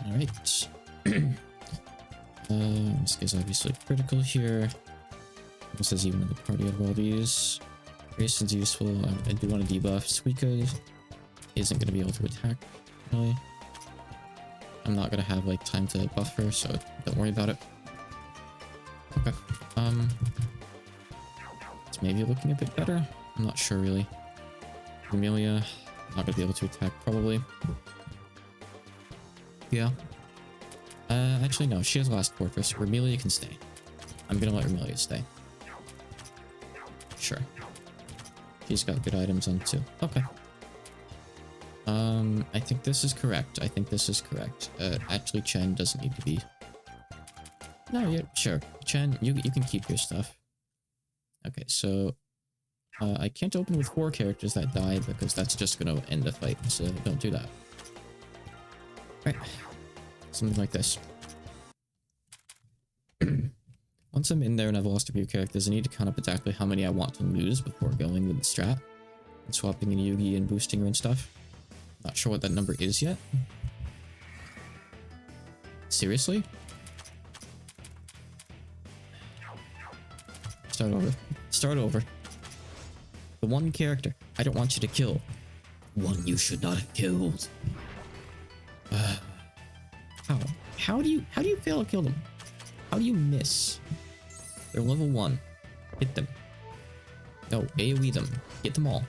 Alright. This guy's obviously critical here. It says even in the party of all these. Grayson's useful. I do want to debuff. Suika isn't going to be able to attack, really. I'm not going to have like time to buff her, so don't worry about it. Okay. It's maybe looking a bit better. I'm not sure really. Amelia, not going to be able to attack probably. Yeah. Actually no, she has Last Fortress. Remelia can stay. I'm gonna let Remelia stay. Sure. She's got good items on too. Okay. I think this is correct. I think this is correct. Actually Chen doesn't need to be. No, yeah, sure. Chen, you can keep your stuff. Okay, so I can't open with 4 characters that die because that's just gonna end the fight, so don't do that. Right. Something like this. Once I'm in there and I've lost a few characters, I need to count up exactly how many I want to lose before going with the strat. And swapping in Yugi and boosting her and stuff. Not sure what that number is yet. Seriously? Start over. Start over. The one character I don't want you to kill. One you should not have killed. How? How do you fail to kill them? How do you miss? They're level 1. Hit them. No, AoE them. Get them all.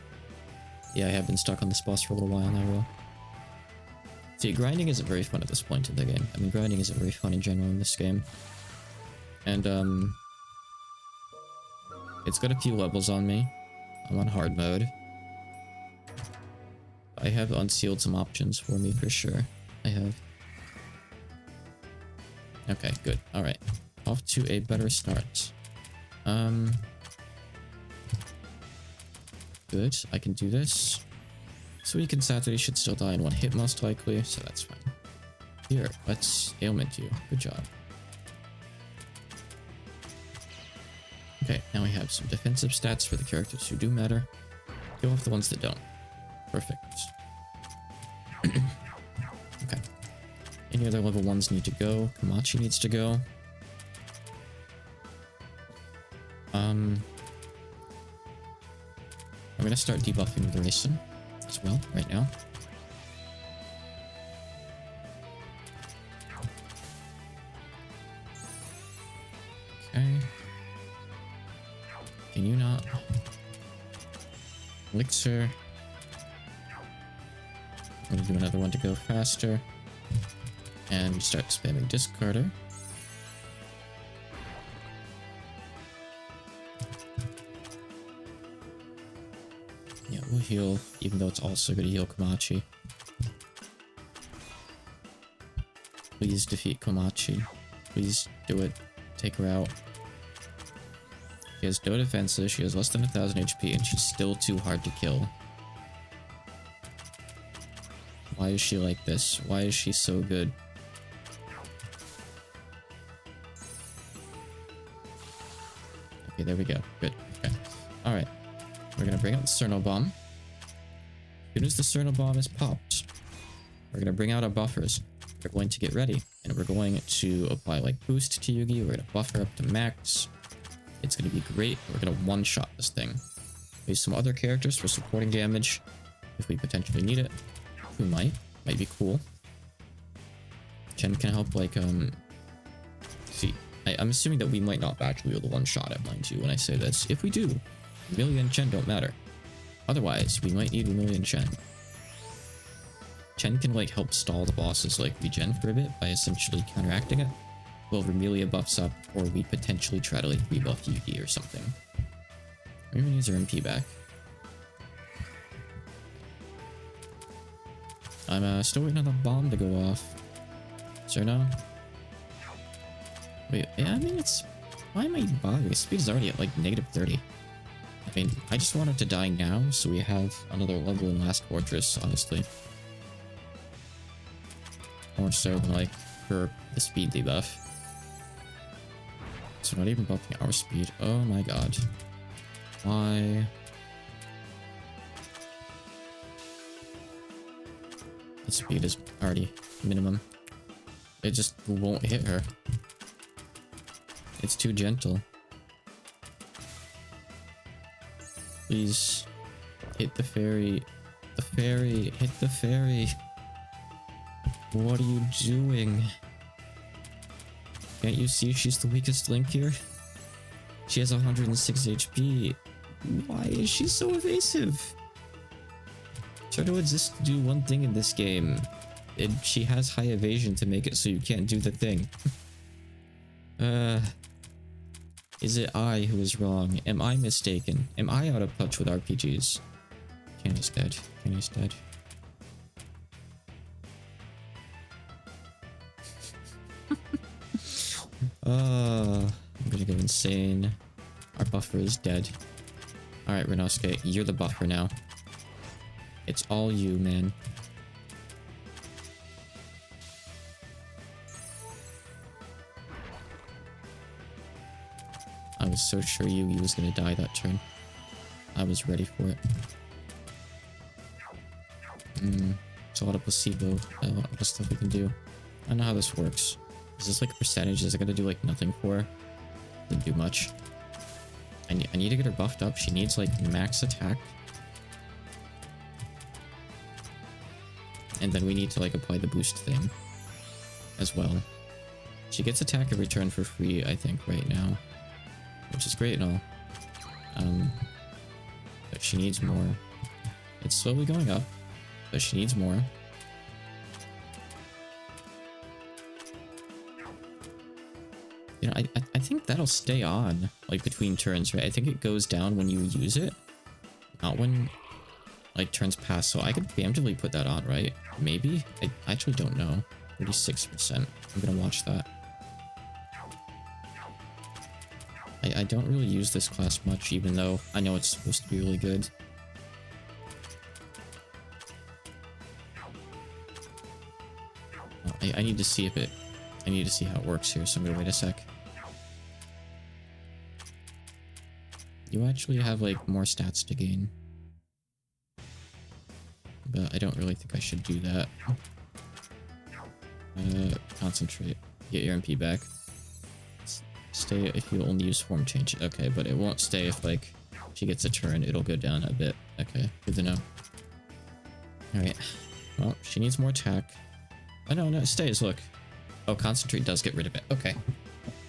Yeah, I have been stuck on this boss for a little while now, really. See, grinding isn't very fun at this point in the game. I mean, grinding isn't very fun in general in this game. And, it's got a few levels on me. I'm on hard mode. I have unsealed some options for me for sure. I have. Okay, good. Alright. Off to a better start. Good. I can do this. Sweet and Saturday should still die in one hit most likely, so that's fine. Here, let's ailment you. Good job. Okay, now we have some defensive stats for the characters who do matter. Kill off the ones that don't. Perfect. Okay. Any other level 1s need to go. Komachi needs to go. I'm gonna start debuffing Grayson as well right now. Okay. Can you not? Elixir. I'm gonna do another one to go faster. And start spamming discarder. Yeah, we'll heal, even though it's also gonna heal Komachi. Please defeat Komachi. Please do it. Take her out. She has no defenses, she has less than 1000 HP, and she's still too hard to kill. Why is she like this? Why is she so good? Okay, there we go. Good. Okay. Alright. We're gonna bring out the Cerno Bomb. As soon as the Cerno Bomb is popped, we're gonna bring out our buffers. We're going to get ready, and we're going to apply like boost to Yugi. We're gonna buff her up to max. It's gonna be great. We're gonna one-shot this thing. Use some other characters for supporting damage if we potentially need it. We might be cool. Chen can help like see. I'm assuming that we might not actually be able to one-shot it, mind you, when I say this. If we do, Amelia and Chen don't matter. Otherwise, we might need Amelia and Chen. Chen can like help stall the boss's like regen for a bit by essentially counteracting it. Well, Remelia buffs up, or we potentially try to like rebuff Yuki or something. We're gonna use her MP back. I'm still waiting on the bomb to go off. Cerno? Wait, yeah, I mean it's... Why am I bothering? Speed is already at like -30. I mean, I just want it to die now, so we have another level in Last Fortress, honestly. More so than like for the speed debuff. So not even buffing our speed. Oh my god. Why? The speed is already minimum. It just won't hit her. It's too gentle. Please hit the fairy. The fairy. Hit the fairy. What are you doing? Can't you see she's the weakest link here? She has 106 HP. Why is she so evasive? Turtle exists to do one thing in this game. And she has high evasion to make it so you can't do the thing. Is it I who is wrong? Am I mistaken? Am I out of touch with RPGs? Kenny's dead. Kenny's dead. I'm gonna go insane. Our buffer is dead. Alright, Renosuke, you're the buffer now. It's all you, man. I was so sure Yugi was gonna die that turn. I was ready for it. It's a lot of placebo, a lot of stuff we can do. I don't know how this works. Is this like a percentage? Is it gonna do like nothing for her? Didn't do much. I need to get her buffed up. She needs like max attack. And then we need to like apply the boost thing as well. She gets attack every turn for free, I think, right now. Which is great and all. But she needs more. It's slowly going up, but she needs more. You know, I think that'll stay on, like, between turns, right? I think it goes down when you use it, not when, like, turns pass. So I could preemptively put that on, right? Maybe? I actually don't know. 36%. I'm gonna watch that. I don't really use this class much, even though I know it's supposed to be really good. Oh, I need to see if it... I need to see how it works here, so I'm gonna wait a sec. You actually have, like, more stats to gain. But I don't really think I should do that. Concentrate. Get your MP back. Stay if you only use form change. Okay, but it won't stay if, like, she gets a turn. It'll go down a bit. Okay, good to know. Alright. Well, she needs more attack. Oh, no, it stays, look. Oh, concentrate does get rid of it. Okay.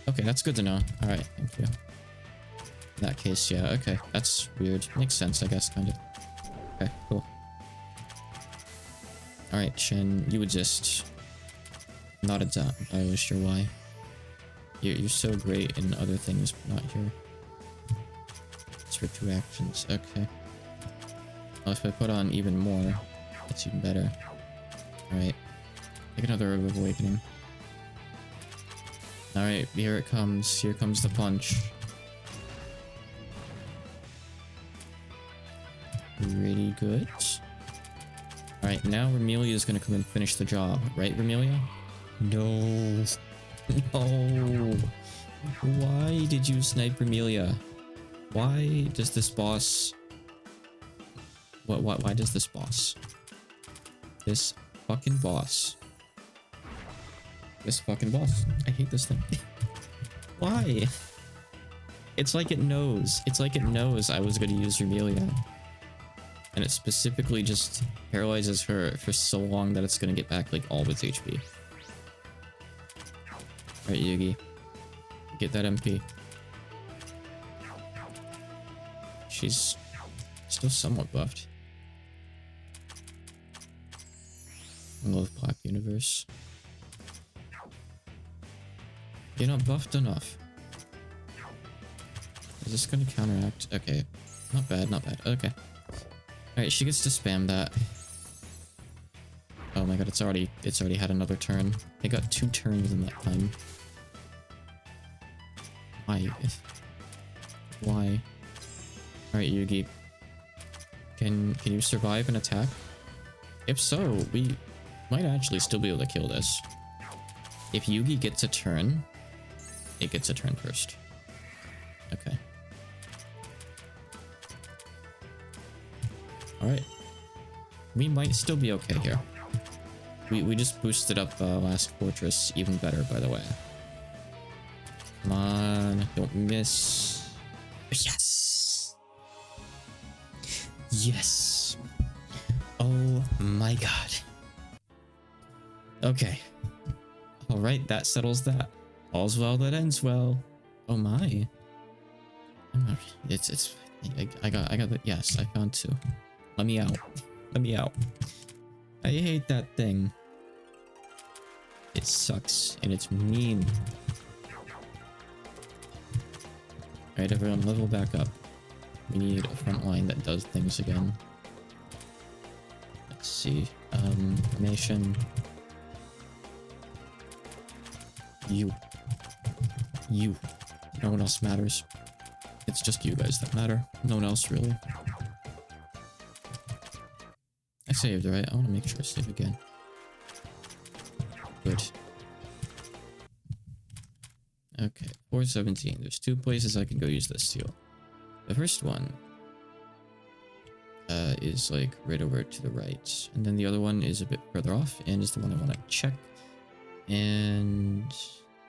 Okay, that's good to know. Alright, thank you. In that case, yeah, okay. That's weird. Makes sense, I guess, kind of. Okay, cool. Alright, Shen, you exist. Not entirely sure why. You're so great in other things, but not here. It's for 2 actions. Okay. Well, if I put on even more, it's even better. Alright. Take another Herb of Awakening. Alright, here it comes. Here comes the punch. Pretty good. Alright, now Remelia is gonna come and finish the job. Right, Remelia? No. No. Why did you snipe Remelia? Why does this boss... Why does this boss? This fucking boss. This fucking boss. I hate this thing. Why? It's like it knows. It's like it knows I was going to use Remelia. And it specifically just paralyzes her for so long that it's going to get back like all of its HP. Alright, Yugi. Get that MP. She's still somewhat buffed. I love Black Universe. You're not buffed enough. Is this gonna counteract? Okay. Not bad, not bad. Okay. Alright, she gets to spam that. Oh my god, it's already had another turn. It got 2 turns in that time. Why? Why? Alright, Yugi. Can you survive an attack? If so, we might actually still be able to kill this. If Yugi gets a turn, it gets a turn first. Okay. Alright. We might still be okay here. We just boosted up last fortress even better, by the way. Come on, don't miss. Yes! Yes! Oh my god. Okay. Alright, that settles that. All's well that ends well. Oh my. I got the, yes, I found two. Let me out. Let me out. I hate that thing. It sucks and it's mean. Alright, everyone, level back up. We need a front line that does things again. Let's see. Formation. You. No one else matters. It's just you guys that matter. No one else, really. I saved, right? I want to make sure I save again. Good. Okay, 417. There's two places I can go use this seal. The first one is like right over to the right. And then the other one is a bit further off and is the one I want to check. And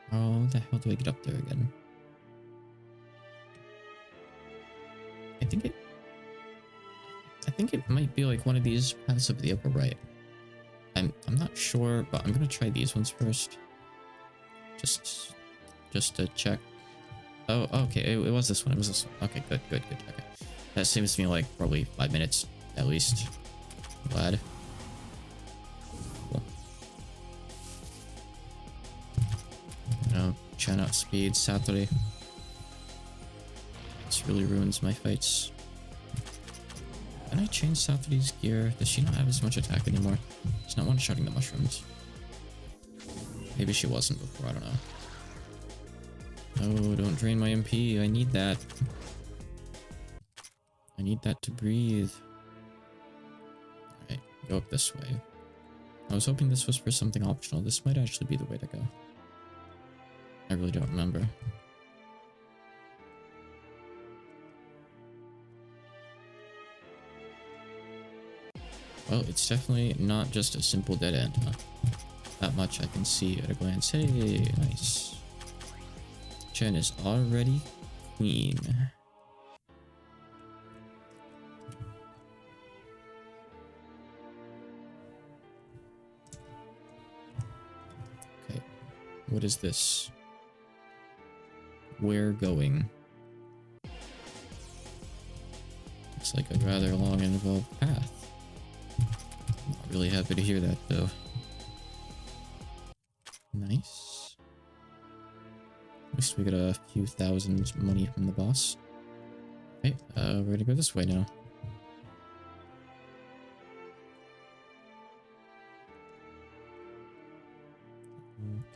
how the hell do I get up there again? I think it might be like one of these paths up the upper right. I'm not sure, but I'm gonna try these ones first. Just to check. Oh, okay, it was this one. It was this one. Okay, good. Okay. That saves me like probably 5 minutes at least. Glad. Cool. No, try not speed, sadly. This really ruins my fights. Can I change Saturi's gear? Does she not have as much attack anymore? She's not one-shotting the mushrooms. Maybe she wasn't before, I don't know. Oh, don't drain my MP. I need that. I need that to breathe. Alright, go up this way. I was hoping this was for something optional. This might actually be the way to go. I really don't remember. Well, it's definitely not just a simple dead end, huh? That much I can see at a glance. Hey, nice. Chen is already queen. Okay, what is this? Where going? Looks like a rather long and involved path. Not really happy to hear that though. Nice. At least we got a few thousand money from the boss. Okay, we're gonna go this way now.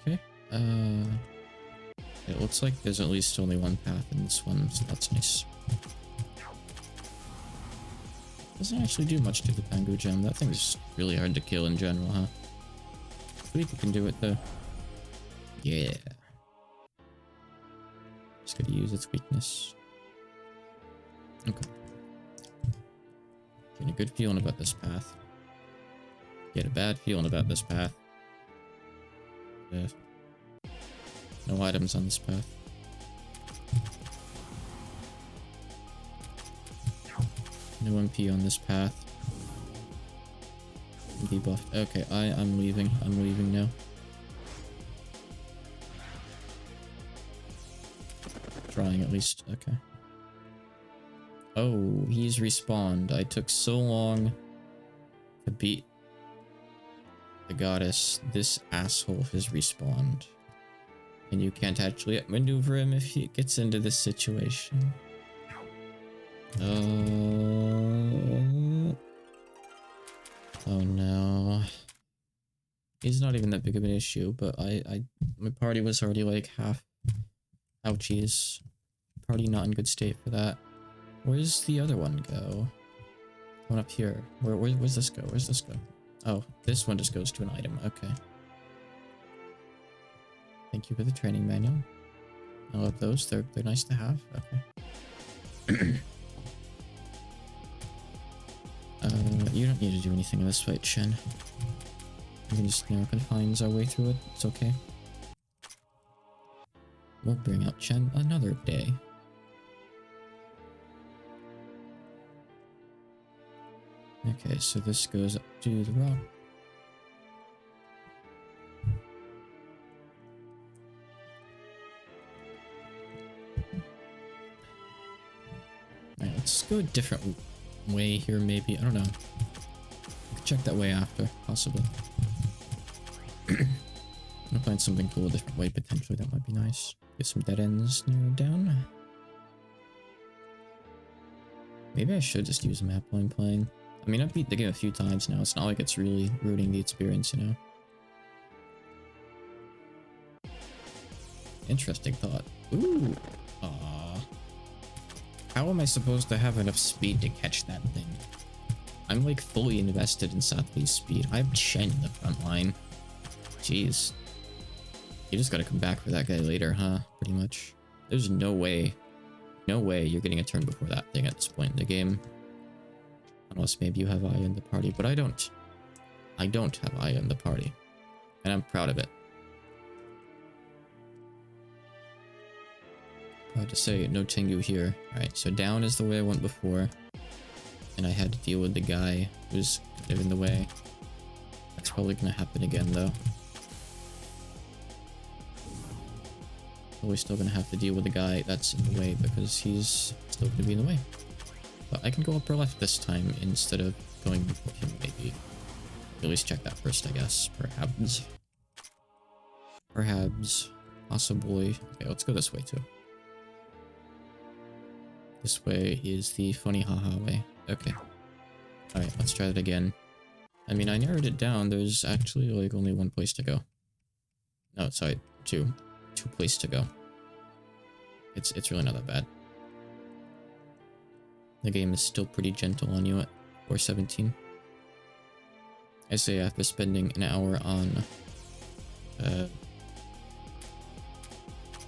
Okay. It looks like there's at least only one path in this one, so that's nice. Doesn't actually do much to the Pangu gem. That thing's really hard to kill in general, huh? Sweet, we can do it though. Yeah. Just gotta use its weakness. Okay. Getting a good feeling about this path. Get a bad feeling about this path. No items on this path. No MP on this path. Debuffed. Okay, I'm leaving. I'm leaving now. Trying at least. Okay. Oh, he's respawned. I took so long to beat the goddess. This asshole has respawned. And you can't actually maneuver him if he gets into this situation. Oh no. He's not even that big of an issue, but my party was already like half ouchies. Party not in good state for that. Where's the other one go? One up here. Where's this go? Where's this go? Oh, this one just goes to an item. Okay. Thank you for the training manual. I love those. They're nice to have. Okay. You don't need to do anything in this fight, Shen. We can just, confines our way through it. It's okay. We'll bring out Chen another day. Okay, so this goes up to the rock. Alright, let's go a different way here, maybe. I don't know. We can check that way after, possibly. I'll find something cool a different way, potentially. That might be nice. Get some dead ends narrowed down. Maybe I should just use a map while I'm playing. I mean, I've beat the game a few times now. It's not like it's really ruining the experience, you know? Interesting thought. Ooh. Aww. How am I supposed to have enough speed to catch that thing? I'm like fully invested in Satli's speed. I have Chen in the front line. Jeez. You just gotta come back for that guy later, huh? Pretty much. There's no way. No way you're getting a turn before that thing at this point in the game. Unless maybe you have Aya in the party, but I don't. I don't have Aya in the party. And I'm proud of it. Proud to say, no Tengu here. Alright, so down is the way I went before. And I had to deal with the guy who's kind of in the way. That's probably gonna happen again, though. Probably still gonna have to deal with the guy that's in the way because he's still gonna be in the way. But I can go upper left this time instead of going before him, maybe. At least check that first, I guess. Perhaps. Perhaps. Possibly. Okay, let's go this way, too. This way is the funny haha way. Okay. Alright, let's try that again. I mean, I narrowed it down. There's actually, like, only one place to go. No, sorry. Two places to go. It's really not that bad. The game is still pretty gentle on you at 417. I say after spending an hour on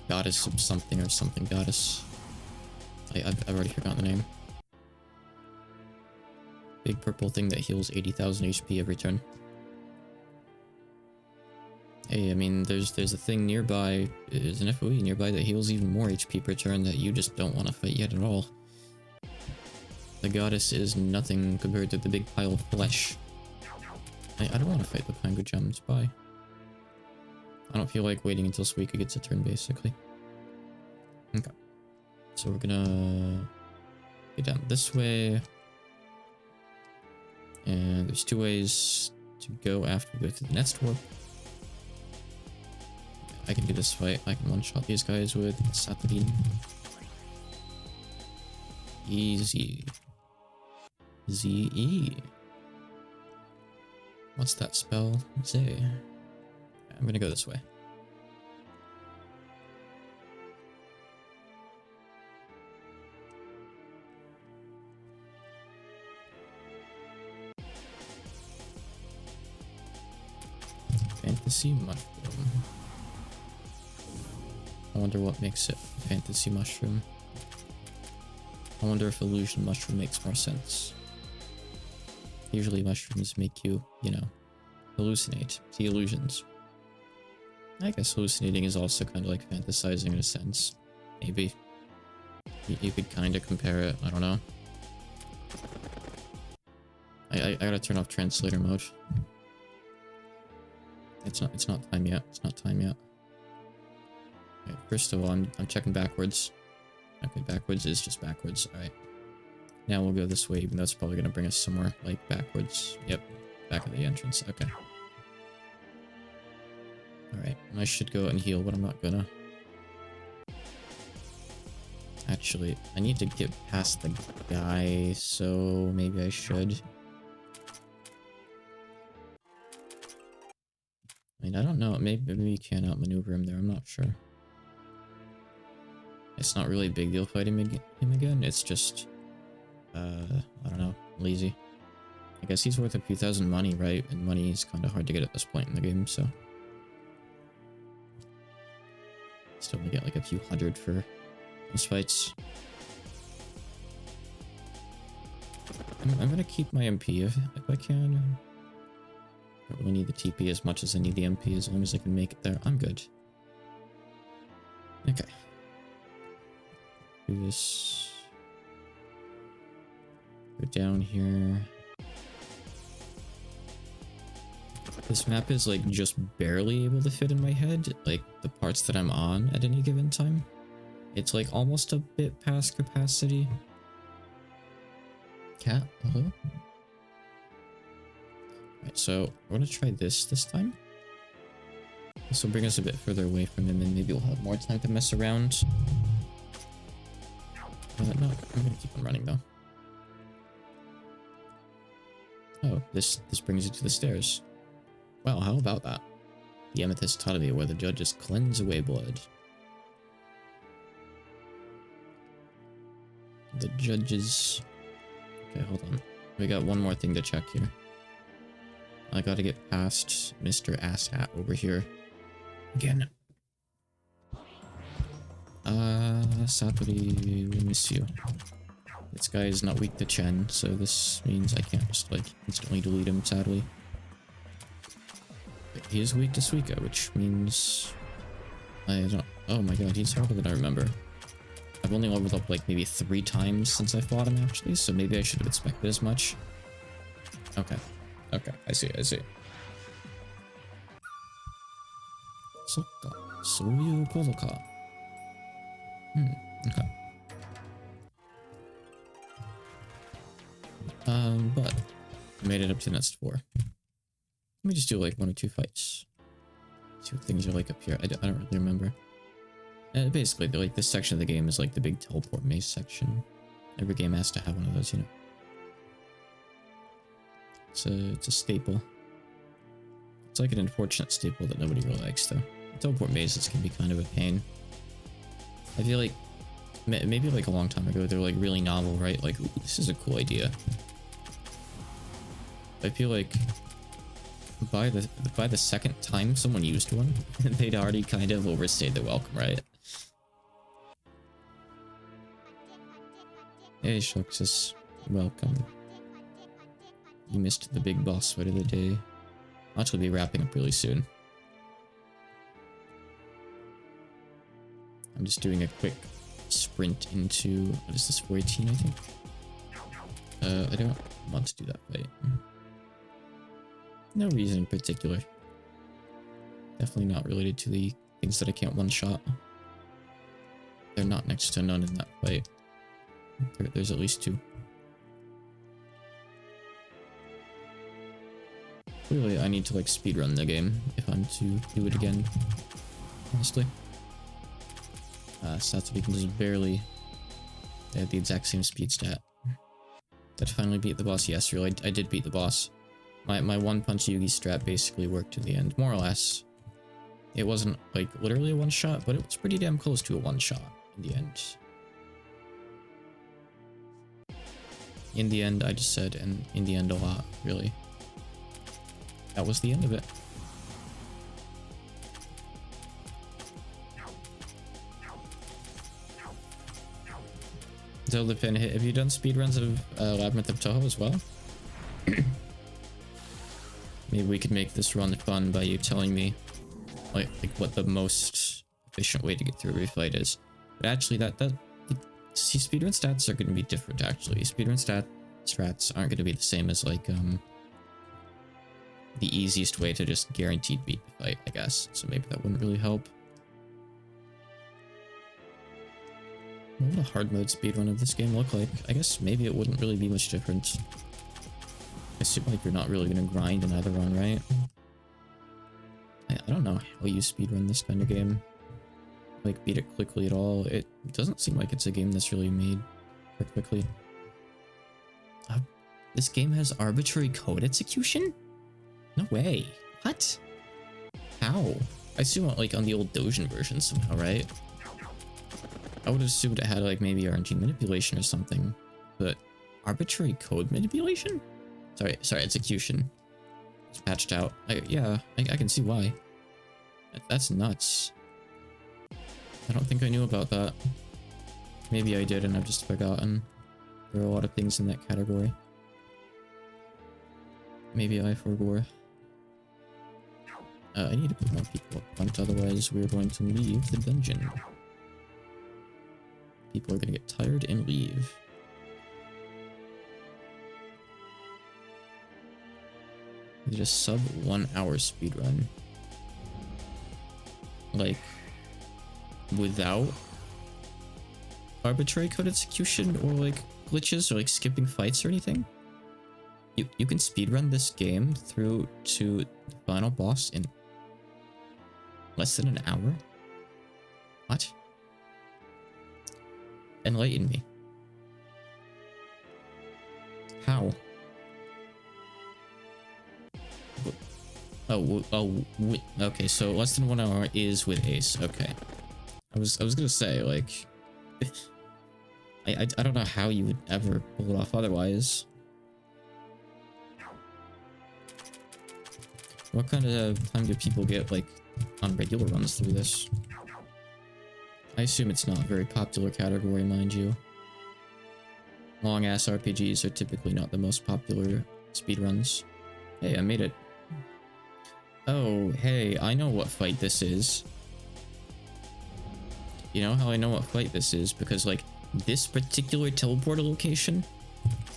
goddess of something or something goddess. I've already forgotten the name. Big purple thing that heals 80,000 HP every turn. Hey, I mean, there's a thing nearby, there's an FOE nearby that heals even more HP per turn that you just don't want to fight yet at all. The goddess is nothing compared to the big pile of flesh. I don't want to fight the Pango Gems, bye. I don't feel like waiting until Suika gets a turn, basically. Okay. So we're gonna get down this way. And there's two ways to go after we go through the next warp. I can do this fight. I can one-shot these guys with Satadin. Easy. Z-E. What's that spell? Z. I'm gonna go this way. Fantasy mushroom. I wonder what makes it fantasy mushroom. I wonder if illusion mushroom makes more sense. Usually mushrooms make you, hallucinate, see illusions. I guess hallucinating is also kind of like fantasizing in a sense. Maybe. You could kind of compare it, I don't know. I gotta turn off translator mode. It's not time yet. It's not time yet. Okay, first of all, I'm checking backwards. Okay, backwards is just backwards. Alright. Now we'll go this way, even though it's probably gonna bring us somewhere like backwards. Yep. Back of the entrance. Okay. Alright. I should go out and heal, but I'm not gonna. Actually, I need to get past the guy, so maybe I should. I mean, I don't know. Maybe you can outmaneuver him there. I'm not sure. It's not really a big deal fighting him again. It's just, I don't know, lazy. I guess he's worth a few thousand money, right? And money is kind of hard to get at this point in the game, so. Still gonna get like a few hundred for those fights. I'm gonna keep my MP if I can. I don't really need the TP as much as I need the MP. As long as I can make it there, I'm good. Okay. Do this. Go down here. This map is like just barely able to fit in my head, like the parts that I'm on at any given time. It's like almost a bit past capacity. Cat, hello? Alright, so we're gonna try this time. This will bring us a bit further away from him and maybe we'll have more time to mess around. No, I'm gonna keep on running though. Oh, this brings you to the stairs. Well, how about that? The amethyst taught me where the judges cleanse away blood. The judges... Okay, hold on. We got one more thing to check here. I gotta get past Mr. Asshat over here. Again. Satori, we miss you. This guy is not weak to Chen, so this means I can't just, like, instantly delete him, sadly. He is weak to Suika, which means... I don't... Oh my god, he's harder than I remember. I've only leveled up like maybe 3 times since I fought him actually, so maybe I should have expected as much. Okay. Okay, I see. Sokka. Souyu koto ka. Okay. But I made it up to the next 4. Let me just do like 1 or 2 fights. See what things are like up here. I don't really remember. Basically, like this section of the game is like the big teleport maze section. Every game has to have one of those, you know. It's a staple. It's like an unfortunate staple that nobody really likes, though. Teleport mazes can be kind of a pain. I feel like maybe like a long time ago they're like really novel, right? Like, ooh, this is a cool idea. I feel like by the second time someone used one, they'd already kind of overstayed their welcome, right? Hey, Shuxus, welcome. You missed the big boss fight of the day. I'll actually be wrapping up really soon. I'm just doing a quick sprint into, what is this, 418, I think? I don't want to do that fight. No reason in particular. Definitely not related to the things that I can't one-shot. They're not next to none in that fight. There's at least 2. Clearly, I need to like speedrun the game if I'm to do it again. Honestly. Satsuki can just barely... They had the exact same speed stat. Did I finally beat the boss? Yes, really, I did beat the boss. My one-punch Yugi strat basically worked to the end, more or less. It wasn't like literally a one-shot, but it was pretty damn close to a one-shot in the end. In the end, I just said, and in the end a lot, really. That was the end of it. Zelda Pin, have you done speedruns of Labyrinth of Touhou as well? Maybe we could make this run fun by you telling me like what the most efficient way to get through every fight is. But actually see, speedrun stats are going to be different actually. Speedrun strats aren't going to be the same as like the easiest way to just guaranteed beat the fight, I guess. So maybe that wouldn't really help. What would a hard mode speedrun of this game look like? I guess maybe it wouldn't really be much different. I assume like you're not really gonna grind in either run, right? I don't know how you speedrun this kind of game. Like beat it quickly at all. It doesn't seem like it's a game that's really made for quickly. This game has arbitrary code execution? No way. What? How? I assume like on the old Dojin version somehow, right? I would have assumed it had like maybe RNG manipulation or something, but arbitrary code manipulation? Sorry, execution. It's patched out. I can see why. That's nuts. I don't think I knew about that. Maybe I did and I've just forgotten. There are a lot of things in that category. maybe I forgot. I need to put more people up front, otherwise we're going to leave the dungeon. People are gonna get tired and leave. Did a sub 1 hour speedrun. Like, without arbitrary code execution or like glitches or like skipping fights or anything. You can speedrun this game through to the final boss in less than an hour? What? Enlighten me. How? Okay, so less than 1 hour is with Ace. Okay. I was gonna say, like, I don't know how you would ever pull it off otherwise. What kind of time do people get, like, on regular runs through this? I assume it's not a very popular category, mind you. Long-ass RPGs are typically not the most popular speedruns. Hey, I made it. Oh, hey, I know what fight this is. You know how I know what fight this is? Because, like, this particular teleporter location,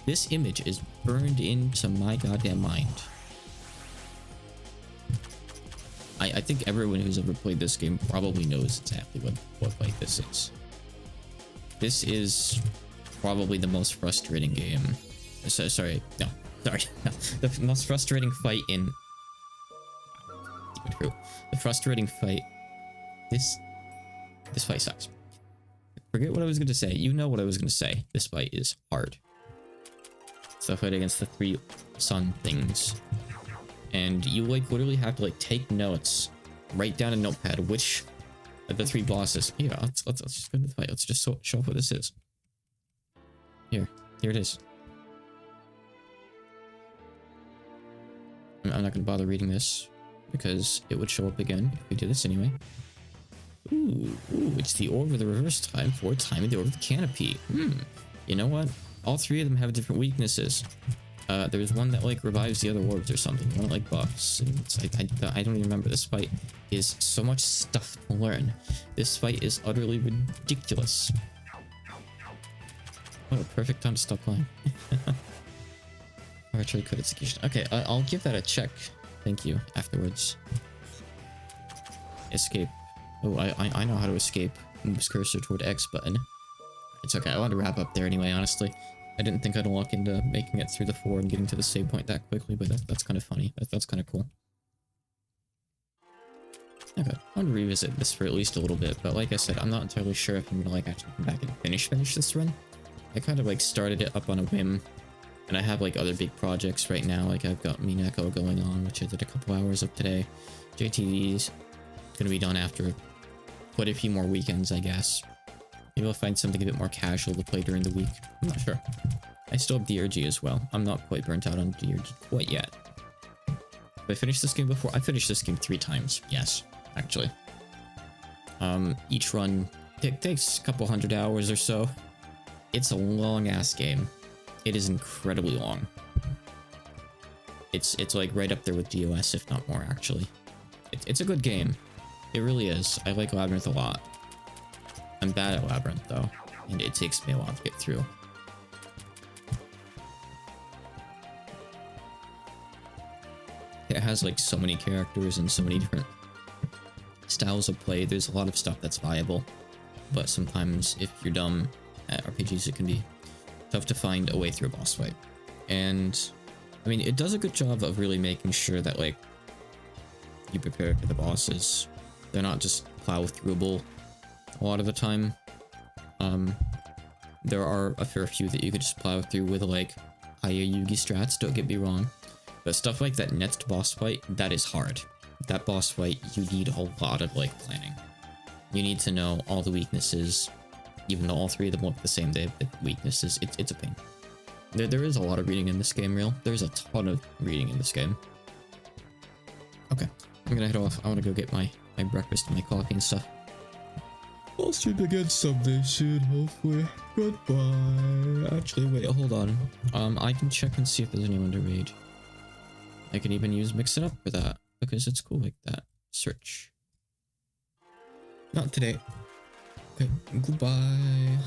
this image is burned into my goddamn mind. I think everyone who's ever played this game probably knows exactly what fight this is. This is probably the most frustrating game. Sorry. The most frustrating fight in... The frustrating fight... This fight sucks. Forget what I was going to say. You know what I was going to say. This fight is hard. It's the fight against the 3 sun things. And you, like, literally have to, like, take notes, write down a notepad which of the 3 bosses. Yeah, let's just go into the fight. Let's just show off what this is. Here it is. I'm not gonna bother reading this because it would show up again if we do this anyway. Ooh, it's the orb of the reverse time for time of the orb of the canopy. You know what? All 3 of them have different weaknesses. There's one that, like, revives the other orbs or something. One that, like, buffs. It's like, I don't even remember. This fight is so much stuff to learn. This fight is utterly ridiculous. What a perfect time to stop playing. Archery code execution. Okay, I'll give that a check. Thank you. Afterwards. Escape. Oh, I know how to escape. Moves cursor toward X button. It's okay. I want to wrap up there anyway, honestly. I didn't think I'd walk into making it through the 4 and getting to the save point that quickly, but that's kind of funny. That's kind of cool. Okay, I want to revisit this for at least a little bit, but like I said, I'm not entirely sure if I'm gonna, like, actually come back and finish this run. I kind of, like, started it up on a whim, and I have, like, other big projects right now. Like, I've got Mineko going on, which I did a couple hours of today. JTV's gonna be done after quite a few more weekends, I guess. Maybe I'll find something a bit more casual to play during the week. I'm not sure. I still have DRG as well. I'm not quite burnt out on DRG quite yet. Have I finished this game before? I finished this game 3 times. Yes, actually. Each run takes a couple hundred hours or so. It's a long-ass game. It is incredibly long. It's like right up there with DOS, if not more, actually. It's a good game. It really is. I like Labyrinth a lot. I'm bad at Labyrinth, though, and it takes me a while to get through. It has, like, so many characters and so many different styles of play. There's a lot of stuff that's viable, but sometimes if you're dumb at RPGs, it can be tough to find a way through a boss fight. And, I mean, it does a good job of really making sure that, like, you prepare for the bosses. They're not just plow-throughable a lot of the time. There are a fair few that you could just plow through with, like, higher Yugi strats, don't get me wrong. But stuff like that next boss fight, that is hard. That boss fight, you need a lot of, like, planning. You need to know all the weaknesses. Even though all 3 of them look the same, they have weaknesses. It's a pain. There is a lot of reading in this game, real. There's a ton of reading in this game. Okay, I'm gonna head off. I want to go get my breakfast and my coffee and stuff. I'll stream again someday soon, hopefully. Goodbye. Actually, wait, hold on. I can check and see if there's anyone to raid. I can even use mix it up for that because it's cool like that. Search. Not today. Okay, goodbye.